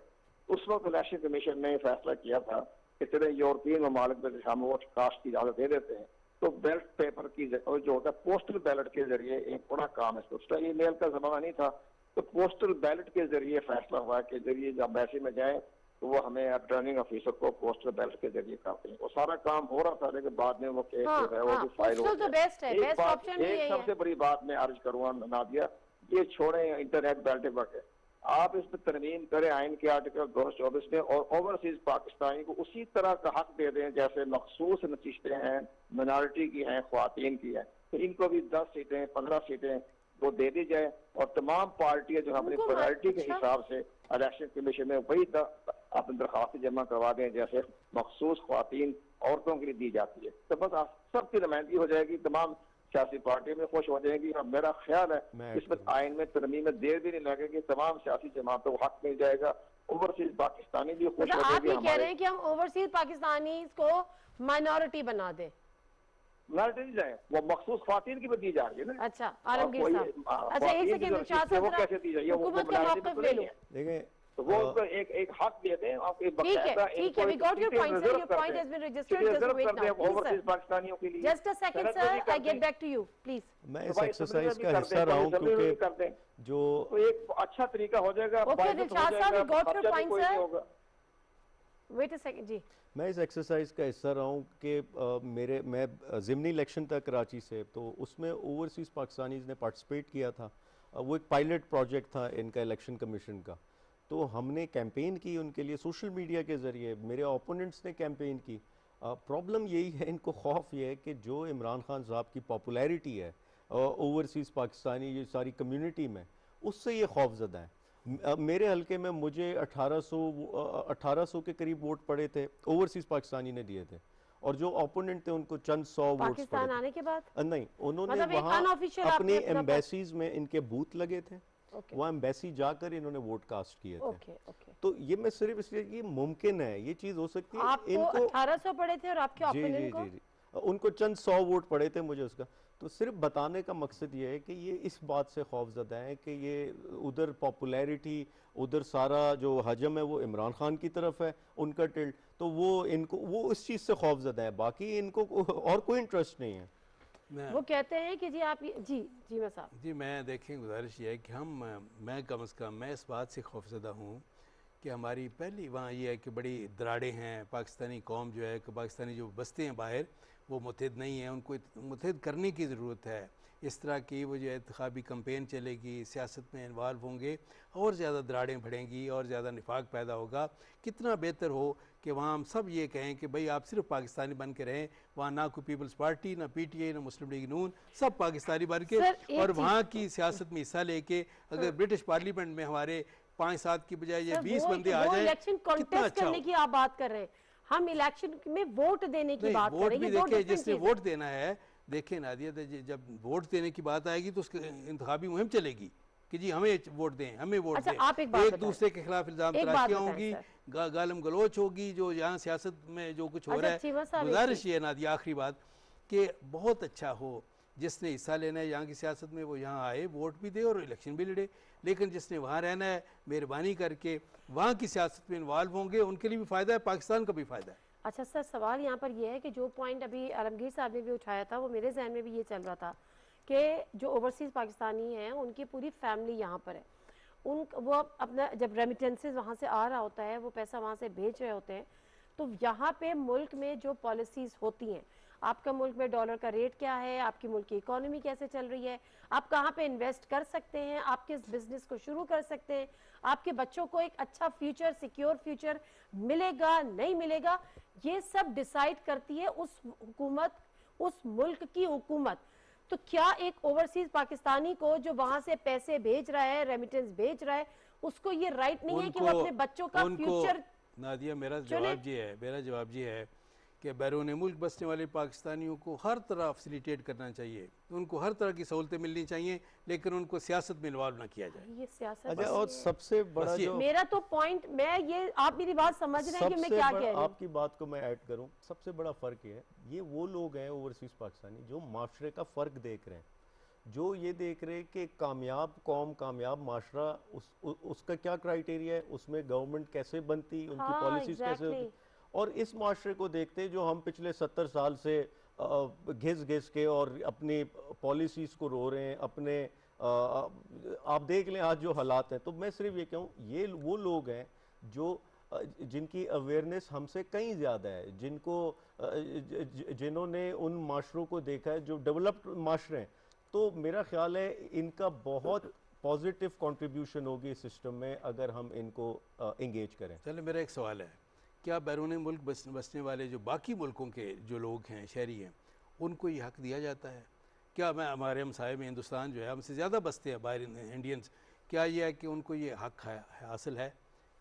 उस वक्त इलेक्शन कमीशन ने फैसला किया था कि चले यूरोपियन ममालिक में हम वोट कास्ट की इजाजत दे देते हैं, तो बैलेट पेपर की जो होता है पोस्टल बैलेट के जरिए एक बड़ा काम है, उसका ईमेल का जमाना नहीं था, तो पोस्टल बैलेट के जरिए फैसला हुआ के जरिए जब मैसी में जाए तो वो हमें रिटर्निंग ऑफिसर को पोस्टल बैलेट के जरिए करते हैं। वो सारा काम हो रहा था, लेकिन बाद में वो केस जो है वो भी फाइल हो गया। एक सबसे बड़ी बात मैं अर्ज करूंगा नादिया, ये छोड़े इंटरनेट बैलेट वक्त, आप इस पर तरमीम करें आइन के आर्टिकल 224 में, और ओवरसीज पाकिस्तानी को उसी तरह का हक दे दें जैसे मखसूस नशिस्तें हैं, मिनॉरिटी की हैं, ख्वातीन की हैं, तो इनको भी 10 सीटें 15 सीटें वो दे दी जाए, और तमाम पार्टियां जो अपनी प्रायोरिटी के हिसाब से इलेक्शन कमीशन में वही अपनी दरखास्त जमा करवा दें जैसे मखसूस ख्वातीन औरतों के लिए दी जाती है, तो बस सबकी नुमाइंदगी हो जाएगी, तमाम सियासी पार्टी में खुश हो जाएगी। और मेरा ख्याल है इस पर आइन में तरमीम में देर भी नहीं लगेगी, तमाम सियासी जमातों को हक मिल जाएगा, ओवरसीज पाकिस्तानी भी खुश हो जाएगी। आप कह रहे हैं कि हम ओवरसीज पाकिस्तानी को माइनॉरिटी बना दें? माइनॉरिटी नहीं जाए, वो मखसूस ख्वातीन की भी दी जा रही है ना। अच्छा आलमगीर साहब, अच्छा एक सेकंड, वो कैसे दी जाएगी, हुकूमत का मौक़िफ़ ले लो। देखिए तो वो उनको एक हक दे दें, आप एक बकायदा ठीक है, we got your point sir, your point has been registered, just wait now overseas पाकिस्तानियों के लिए। just a second sir, I get back to you please। मैं इस एक्सरसाइज का हिस्सा रहा हूं क्योंकि जो एक अच्छा तरीका हो जाएगा। ओके दिलशाद साहब, we got your point sir, wait a second जी। मैं इस एक्सरसाइज का हिस्सा रहा हूँ कि मैं ज़िमनी इलेक्शन था कराची से, तो उसमें ओवरसीज़ पाकिस्तानीज़ ने पार्टिसिपेट किया था। वो एक पायलट प्रोजेक्ट था इनका इलेक्शन कमीशन का, तो हमने कैंपेन की उनके लिए सोशल मीडिया के ज़रिए, मेरे ओपोनेंट्स ने कैंपेन की। प्रॉब्लम यही है, इनको खौफ ये है कि जो इमरान खान साहब की पॉपुलैरिटी है ओवरसीज़ पाकिस्तानी ये सारी कम्युनिटी में, उससे ये खौफज़दा है। मेरे हलके में मुझे 1800 के करीब वोट पड़े थे, ओवरसीज़ पाकिस्तानी ने दिए थे, और जो ओपोनेंट थे उनको चंद 100 वोट्स पड़े पाकिस्तान आने के बाद नहीं, उन्होंने मतलब एक वहाँ unofficial अपनी आपने अपना एम्बेसीज में इनके बूथ लगे थे, ओके वहाँ एम्बेसी जाकर इन्होंने वोट कास्ट किए थे। Okay okay. तो ये मैं सिर्फ इसलिए कि मुमकिन है, ये चीज़ हो सकती है। आपको इनको 1800 पड़े थे और आपके जी ओपोनेंट को जी, उनको चंद 100 वोट पड़े थे, मुझे उसका। तो सिर्फ बताने का मकसद ये है कि ये इस बात से खौफजदा है कि ये उधर पॉपुलैरिटी, उधर सारा जो हजम है वो इमरान खान की तरफ है, उनका टिल्ट, तो वो इनको वो इस चीज़ से खौफजदा है, बाकी इनको और कोई इंटरेस्ट नहीं है। वो कहते हैं कि जी आप जी जी मैं साहब जी मैं देखें, गुजारिश ये है कि मैं कम अज़ कम मैं इस बात से खौफजदा हूँ कि हमारी पहली वहाँ ये है कि बड़ी दराड़ें हैं, पाकिस्तानी कौम जो है कि पाकिस्तानी जो बसते हैं बाहर वो मुतहद नहीं है, उनको मुतहद करने की ज़रूरत है। इस तरह की वो जो इंतखाबी कैंपेन चलेगी, सियासत में इन्वॉल्व होंगे, और ज़्यादा दराड़ें बढ़ेंगी और ज़्यादा निफाक पैदा होगा। कितना बेहतर हो कि वहाँ हम सब ये कहें कि भाई आप सिर्फ पाकिस्तानी बन के रहें, वहाँ ना कोई पीपल्स पार्टी, ना PTI, ना मुस्लिम लीग नून, सब पाकिस्तानी बन के, और वहाँ की सियासत में हिस्सा लेके अगर ब्रिटिश पार्लियामेंट में हमारे 5-7 की बजाय ये 20 बंदे आ जाए, इलेक्शन कॉन्टेस्ट करने की आप बात कर रहे हैं, हम इलेक्शन में वोट देने की बात कर रहे हैं। वोट भी देखे, जिसने वोट देना है, देखें नादिया, जब वोट देने की बात आएगी तो उसकी इंतखाबी मुहिम चलेगी कि जी हमें वोट दें, हमें वोट अच्छा, दें। आप एक दूसरे के खिलाफ इल्जाम तराशियां होंगी, गालम गलोच होगी, जो यहाँ सियासत में जो कुछ हो रहा है। गुजारिश ये नादिया, आखिरी बात, कि बहुत अच्छा हो जिसने हिस्सा लेना है यहाँ की सियासत में, वो यहाँ आए, वोट भी दे और इलेक्शन भी लड़े, लेकिन जिसने वहाँ रहना है, मेहरबानी करके वहाँ की सियासत में इन्वॉल्व होंगे, उनके लिए भी फ़ायदा है, पाकिस्तान का भी फ़ायदा है। अच्छा सर, सवाल यहाँ पर यह है कि जो पॉइंट अभी आलमगीर साहब ने भी उठाया था, वो मेरे जहन में भी ये चल रहा था कि जो ओवरसीज़ पाकिस्तानी हैं उनकी पूरी फैमिली यहाँ पर है, वो अपना जब रेमिटेंसेस वहाँ से आ रहा होता है, वो पैसा वहाँ से भेज रहे होते हैं, तो यहाँ पे मुल्क में जो पॉलिसीज़ होती हैं, आपका मुल्क में डॉलर का रेट क्या है, आपकी मुल्क की इकोनॉमी कैसे चल रही है, आप कहाँ पे इन्वेस्ट कर सकते हैं, आप किस बिजनेस को शुरू कर सकते हैं, आपके बच्चों को एक अच्छा फ्यूचर, सिक्योर फ्यूचर मिलेगा नहीं मिलेगा, ये सब डिसाइड करती है उस हुकूमत, उस मुल्क की हुकूमत। तो क्या एक ओवरसीज पाकिस्तानी को जो वहां से पैसे भेज रहा है, रेमिटेंस भेज रहा है, उसको ये राइट नहीं है कि वो अपने बच्चों का फ्यूचर? नादिया, मेरा जवाब ये है कि बैरून मुल्क बसने वाले पाकिस्तानियों को हर तरह फैसिलिटेट करना चाहिए, उनको हर तरह की सहूलतें मिलनी चाहिए, लेकिन उनको सियासत में इन्वॉल्व ना किया जाए। ये सियासत अच्छा, और सबसे बड़ा जो मेरा तो पॉइंट, मैं ये, आप मेरी बात समझ रहे हैं कि मैं क्या कह रही हूँ, आपकी बात को मैं ऐड करूं, सबसे बड़ा फ़र्क ये है, ये वो लोग हैं ओवरसीज़ पाकिस्तानी जो माशरे का फ़र्क देख रहे हैं, जो ये देख रहे हैं कि कामयाब कौम, कामयाब माशरा, उसका क्या क्राइटेरिया है, उसमें गवर्नमेंट कैसे बनती, उनकी पॉलिसीज़ कैसे होती, और इस माशरे को देखते जो हम पिछले 70 साल से घिस घिस के और अपनी पॉलिसीज़ को रो रहे हैं, अपने आप देख लें आज जो हालात हैं। तो मैं सिर्फ ये कहूँ, ये वो लोग हैं जो जिनकी अवेयरनेस हमसे कहीं ज़्यादा है, जिन्होंने उन माशरों को देखा है जो डेवलप्ड माशरे हैं। तो मेरा ख्याल है इनका बहुत पॉजिटिव कंट्रीब्यूशन होगी सिस्टम में अगर हम इनको इंगेज करें। चलिए, मेरा एक सवाल है, क्या बैरून मुल्क बसने वाले जो बाकी मुल्कों के जो लोग हैं, शहरी हैं, उनको ये हक़ दिया जाता है? क्या हमारे हमसाये में हिंदुस्तान जो है, हमसे ज़्यादा बसते हैं बाहर इंडियंस, क्या ये है कि उनको ये हक़ हासिल है?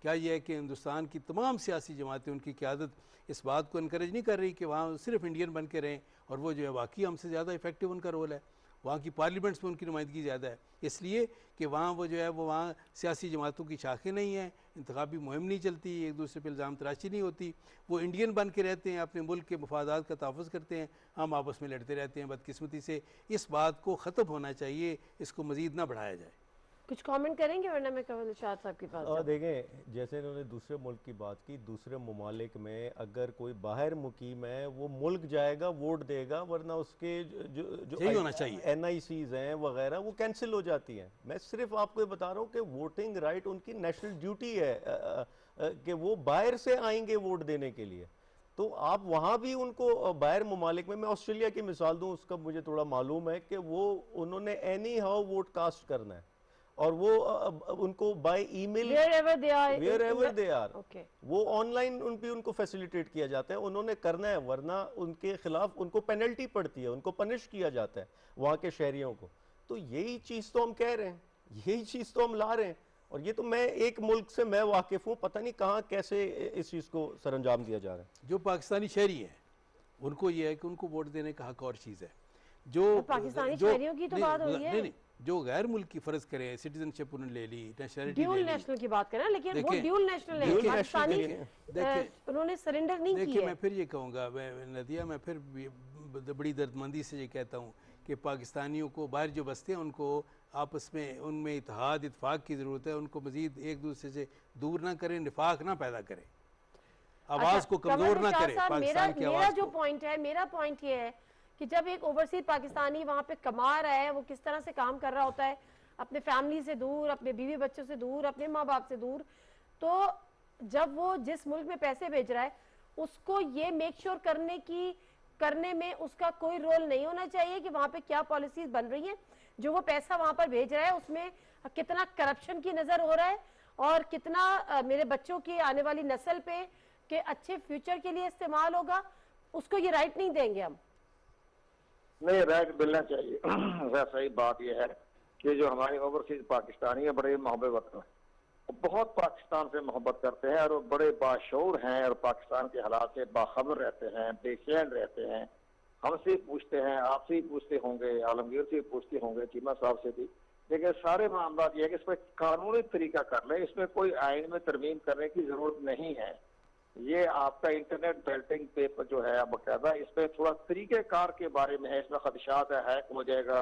क्या ये है कि हिंदुस्तान की तमाम सियासी जमातें, उनकी क़यादत इस बात को इनकरेज नहीं कर रही कि वहाँ सिर्फ इंडियन बन के रहें, और वो जो है वाकई हमसे ज़्यादा इफेक्टिव उनका रोल है, वहाँ की पार्लियामेंट्स में उनकी नुमाइंदगी ज़्यादा है, इसलिए कि वहाँ वो जो है वो वहाँ सियासी जमातों की शाखें नहीं हैं, इंतखाबी मुहिम नहीं चलती, एक दूसरे पर इल्ज़ाम तराशी नहीं होती, वो इंडियन बन के रहते हैं, अपने मुल्क के मफादात का तहफ़्फ़ुज़ करते हैं, हम आपस में लड़ते रहते हैं। बदकिस्मती से इस बात को ख़त्म होना चाहिए, इसको मज़ीद ना बढ़ाया जाए। कुछ कमेंट करेंगे, वरना मैं कवल शाह साहब के पास जाऊं। देखें, जैसे इन्होंने दूसरे मुल्क की बात की, दूसरे ममालिक में अगर कोई बाहर मुकीम है, वो मुल्क जाएगा, वोट देगा, वरना उसके जो होना चाहिए NICs हैं वगैरह वो कैंसिल हो जाती हैं। मैं सिर्फ आपको बता रहा हूँ कि वोटिंग राइट उनकी नेशनल ड्यूटी है कि वो बाहर से आएंगे वोट देने के लिए। तो आप वहाँ भी उनको बाहर ममालिक में, मैं ऑस्ट्रेलिया की मिसाल दूँ, उसका मुझे थोड़ा मालूम है कि वो उन्होंने एनी हाउ वोट कास्ट करना है, और वो उनको by email wherever they are okay. वो ऑनलाइन उनको फैसिलिटेट किया जाता है, उन्होंने करना है, वरना उनके खिलाफ उनको पेनल्टी पड़ती है, उनको पनिश किया जाता है वहाँ के शहरियों को। तो यही चीज़ तो हम कह रहे हैं, यही चीज़ तो हम ला रहे हैं। और ये तो मैं एक मुल्क से मैं वाकिफ हूँ, पता नहीं कहाँ कैसे इस चीज़ को सरअंजाम दिया जा रहा है। जो पाकिस्तानी शहरी हैं उनको ये है कि उनको वोट देने का हक और चीज़ है। जो पाकिस्तानी शहरियों की तो बात हो रही है, नहीं, जो गैर मुल्की फर्ज करें, सिटीजनशिप उन्होंने ले ली, नेशनलिटी ड्यूल नेशनल की बात करें, लेकिन वो ड्यूल नेशनल है, पाकिस्तानी उन्होंने सरेंडर नहीं किया। देखिए मैं फिर ये कहूँगा नदिया, मैं फिर बड़ी दर्दमंदी से ये कहता हूँ कि पाकिस्तानियों को बाहर जो बसते हैं उनको आपस में उनमें इत्तेहाद इत्तेफाक की ज़रूरत है। उनको मज़ीद एक दूसरे से दूर ना करें, निफाक ना पैदा करें, आवाज़ को कमज़ोर ना करें। पाकिस्तान की मेरा जो पॉइंट है, मेरा पॉइंट ये है कि जब एक ओवरसीज पाकिस्तानी वहाँ पे कमा रहा है, वो किस तरह से काम कर रहा होता है, अपने फैमिली से दूर, अपने बीवी बच्चों से दूर, अपने माँ बाप से दूर, तो जब वो जिस मुल्क में पैसे भेज रहा है उसको ये मेक श्योर करने में उसका कोई रोल नहीं होना चाहिए कि वहाँ पे क्या पॉलिसीज बन रही हैं, जो वो पैसा वहाँ पर भेज रहा है उसमें कितना करप्शन की नज़र हो रहा है और कितना मेरे बच्चों की आने वाली नस्ल पे के अच्छे फ्यूचर के लिए इस्तेमाल होगा, उसको ये राइट नहीं देंगे हम। नहीं, राइट मिलना चाहिए। सही बात यह है कि जो हमारे ओवरसीज पाकिस्तानी है बड़े मोहब्बत वतन है, बहुत पाकिस्तान से मोहब्बत करते हैं और बड़े बाशऊर हैं और पाकिस्तान के हालात से बाखबर रहते हैं, बेचैन रहते हैं। हमसे पूछते हैं, आपसे ही पूछते होंगे, आलमगीर से पूछते होंगे, चीमा साहब से भी, लेकिन सारे मामला ये है कि इस पर कानूनी तरीका कर ले, इसमें कोई आइन में तरमीम करने की जरूरत नहीं है। ये आपका इंटरनेट बेल्टिंग पेपर जो है बाकायदा, इसमें थोड़ा तरीक़ेकार के बारे में है, इसमें खदशात है, हैक हो जाएगा,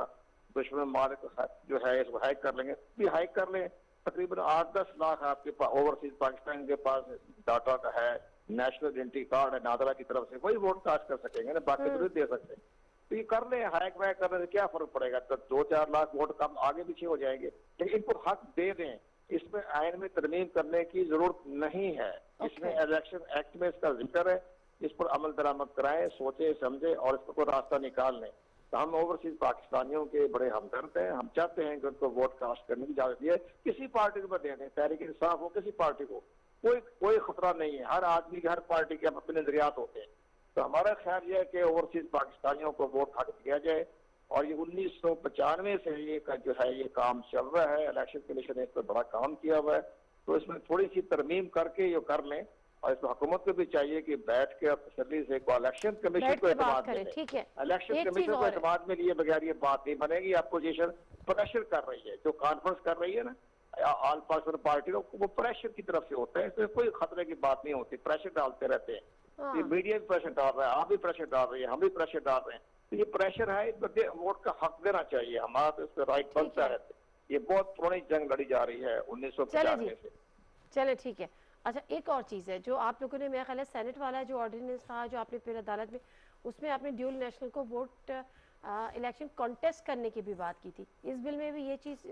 दुश्मन मालिक जो है इसको हैक कर लेंगे, भी हैक कर ले। तकरीबन 8-10 लाख आपके पास ओवरसीज पाकिस्तान के पास डाटा का है, नेशनल आइडेंटिटी कार्ड है नादरा की तरफ से, वही वोट कास्ट कर सकेंगे ना, बाकी तो नहीं दे सकते। तो ये कर ले, हैक वैक करने से क्या फर्क पड़ेगा, तो 2-4 लाख वोट कम आगे पीछे हो जाएंगे, लेकिन इनको हक दे दें। इसमें आइन में तरमीम करने की जरूरत नहीं है। इसमें इलेक्शन एक्ट में इसका जिक्र है, इस पर अमल दरामद कराएं, सोचे समझे और इस पर कोई रास्ता निकाल लें। तो हम ओवरसीज पाकिस्तानियों के बड़े हमदर्द हैं, हम चाहते हैं कि उनको वोट कास्ट करने की इजाजत दिए, किसी पार्टी को दे दें, तहरीक इंसाफ हो, किसी पार्टी को, कोई खतरा नहीं है। हर आदमी के, हर पार्टी के अपने नजरियात होते हैं। तो हमारा ख्याल यह है कि ओवरसीज पाकिस्तानियों को वोट हक दिया जाए। और ये 1995 से ये जो है ये काम चल रहा है, इलेक्शन कमीशन ने इस पर बड़ा काम किया हुआ है, तो इसमें थोड़ी सी तरमीम करके ये कर लें। और इसमें हुकूमत को भी चाहिए कि बैठ के तसल्ली से इलेक्शन कमीशन को एतमाद में, इलेक्शन कमीशन को एतमाद में लिए बगैर ये बात नहीं बनेगी। अपोजिशन प्रेशर कर रही है, जो कॉन्फ्रेंस कर रही है ना ऑल पाकिस्तान पार्टी को, वो प्रेशर की तरफ से होता है, इसमें कोई खतरे की बात नहीं होती, प्रेशर डालते रहते हैं। मीडिया भी प्रेशर डाल रहा है, आप भी प्रेशर डाल रही है, हम भी प्रेशर डाल रहे हैं। तो ये प्रेशर है, इस वोट का हक देना चाहिए, हमारा तो इसका राइट बनता है। ये बहुत पुरानी जंग लड़ी जा रही है 1995 से। चले ठीक है। अच्छा, एक और चीज़ है जो आप लोगों ने, मेरा ख्याल है सेनेट वाला जो ऑर्डिनेंस था जो आपने फिर अदालत में, उसमें आपने ड्यूल नेशनल को वोट इलेक्शन कॉन्टेस्ट करने की भी बात की थी। इस बिल में भी ये चीज़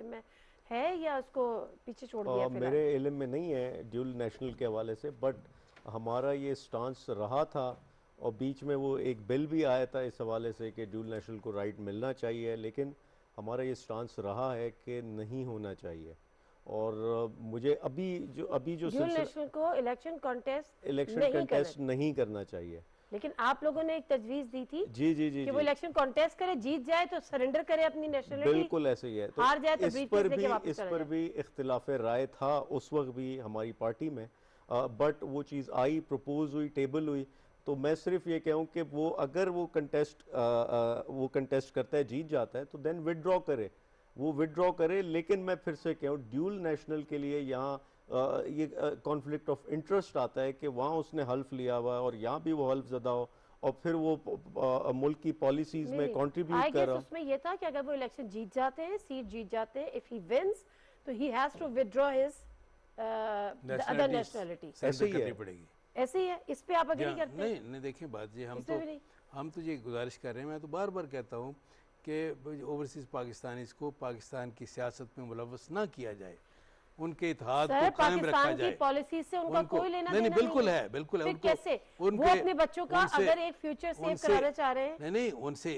है या उसको पीछे छोड़ दिया? मेरे इल्म में नहीं है ड्यूल नेशनल के हवाले से, बट हमारा ये स्टांस रहा था और बीच में वो एक बिल भी आया था इस हवाले से कि ड्यूल नेशनल को राइट मिलना चाहिए, लेकिन हमारा ये स्टांस रहा है कि नहीं होना चाहिए। और मुझे अभी जो ड्यूल नेशनल को इलेक्शन कॉन्टेस्ट नहीं करना चाहिए। लेकिन आप लोगों ने एक तजवीज़ दी थी जी कि वो इलेक्शन कॉन्टेस्ट करे, जीत जाए तो सरेंडर करे अपनी नेशनलिटी। बिल्कुल ऐसे ही है। तो हार जाए तो इस पर भी इख्तिलाफ राय था उस वक्त भी हमारी पार्टी में, बट वो चीज़ आई, प्रपोज हुई, टेबल हुई। तो मैं सिर्फ ये कहूँ कि वो अगर वो कंटेस्ट करता है, जीत जाता है, तो देन विदड्रॉ करे, वो विदड्रॉ करे। लेकिन मैं फिर से कहूँ ड्यूल नेशनल के लिए यहाँ ये कॉन्फ्लिक्ट ऑफ इंटरेस्ट आता है कि वहाँ उसने हल्फ लिया हुआ है और यहाँ भी वो हल्फ ज़दा हो और फिर वो मुल्क की पॉलिसीज में कंट्रीब्यूट कर रहा है। उसमें ये था कि अगर वो इलेक्शन जीत जाते हैं, सीट जीत जाते हैं, इफ ही विंस तो he has to withdraw his other nationality. ऐसे ही पड़ेगी, ऐसे ही है। इस पे आप अग्री करते हैं? नहीं देखिए बात ये, हम तो ये गुजारिश कर रहे हैं, मैं तो बार बार कहता हूँ कि ओवरसीज पाकिस्तानीज़ को पाकिस्तान की सियासत में मुलव्वस ना किया जाए, उनके इत्तेहाद को कायम रखा जाए। पॉलिसी से उनका कोई लेना देना नहीं, बिल्कुल है, बिल्कुल है। कैसे वो अपने बच्चों का अगर एक फ्यूचर सेव कराना चाह रहे हैं, नहीं उनसे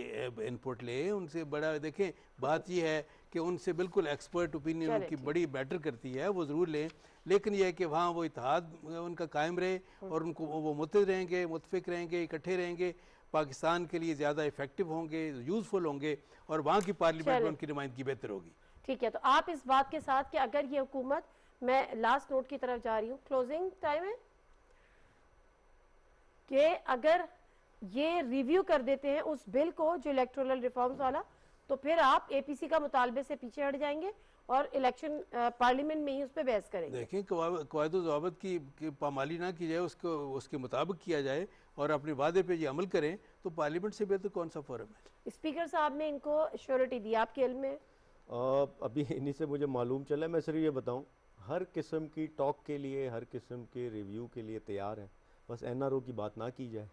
इनपुट ले, उनसे बड़ा देखें। बात ये है कि उनसे बिल्कुल एक्सपर्ट ओपिनियन चलिए, उनकी ठीक। बड़ी मैटर करती है, वो ज़रूर लें, लेकिन यह है कि वहाँ वो इत्तेहाद उनका कायम रहे और उनको वो मुत्तहिद रहेंगे, मुतफिक रहेंगे, इकट्ठे रहेंगे, पाकिस्तान के लिए ज़्यादा इफेक्टिव होंगे, यूज़फुल होंगे और वहाँ की पार्लियामेंट में चलिए। उनकी नुमाइंदगी बेहतर होगी। ठीक है, तो आप इस बात के साथ कि अगर ये हुकूमत, मैं लास्ट नोट की तरफ जा रही हूँ, क्लोजिंग टाइम है, कि अगर ये रिव्यू कर देते हैं उस बिल को जो इलेक्टोरल रिफॉर्म्स वाला, तो फिर आप एपीसी का मुतालबे से पीछे हट जाएंगे और इलेक्शन पार्लियामेंट में ही उस पर बहस करेंगे। देखें, कवायद-ओ-ज़वाबित की पामाली ना की जाए, उसको उसके मुताबिक किया जाए और अपने वादे पे ये अमल करें, तो पार्लियामेंट से बेहतर कौन सा फोरम है। स्पीकर साहब ने इनको श्योरिटी दी, आपके इल्म में? अभी इन्हीं से मुझे मालूम चला है। मैं सिर्फ ये बताऊं, हर किस्म की टॉक के लिए, हर किस्म के रिव्यू के लिए तैयार है, बस एनआरओ की बात ना की जाए।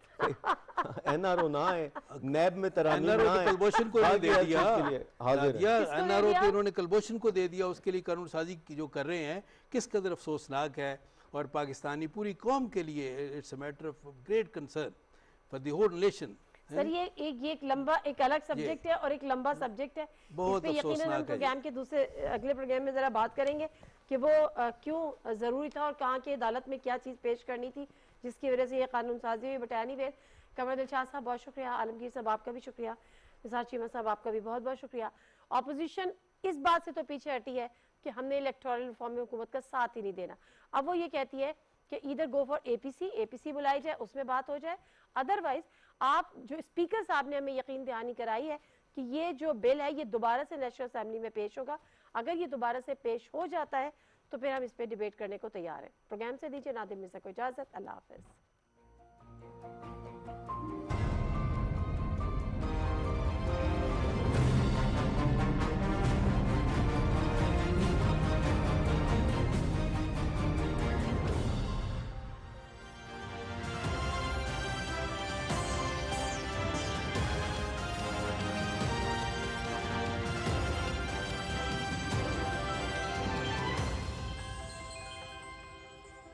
एनआरओ ना है, नैब में तरामीम एनआरओ ना तो है, कलभूषण को बाकी दे हर दिया, चीज़ के लिए हाजिर है। किसको दे एनआरओ दिया? तो इन्होंने कलभूषण को दे दिया, उसके लिए कानून साजी जो कर रहे हैं किस कदर अफसोसनाक है, और पाकिस्तानी पूरी कौम के लिए it's a matter of great concern for the whole nation. Sir ये एक लंबा, एक अलग सब्जेक्ट है और एक लंबा सब्जेक्ट है, बहुत इस पे यकीनन हम अफसोसनाक है प्रोग्राम के दूसरे अगले प्रोग्राम में जरा बात करेंगे कि वो क्यों ज़रूरी था और कहाँ की अदालत में क्या चीज़ पेश करनी थी जिसकी वजह से ये कानून साजी हुई। बटानी वेद, कमर दिलशाद साहब बहुत शुक्रिया, आलमगीर साहब आपका भी शुक्रिया, निसार चीमा साहब आपका भी बहुत बहुत शुक्रिया। अपोजिशन इस बात से तो पीछे हटी है कि हमने इलेक्टोरल रिफॉर्म में हुकूमत का साथ ही नहीं देना। अब वो ये कहती है कि इधर गो फॉर एपीसी बुलाई जाए, उसमें बात हो जाए, अदरवाइज आप जो स्पीकर साहब ने हमें यकीन दहानी कराई है कि ये जो बिल है ये दोबारा से नेशनल असेंबली में पेश होगा। अगर ये दोबारा से पेश हो जाता है तो फिर हम इस पे डिबेट करने को तैयार हैं। प्रोग्राम से दीजिए नादिम मिर्जा को इजाजत, अल्लाह हाफिज।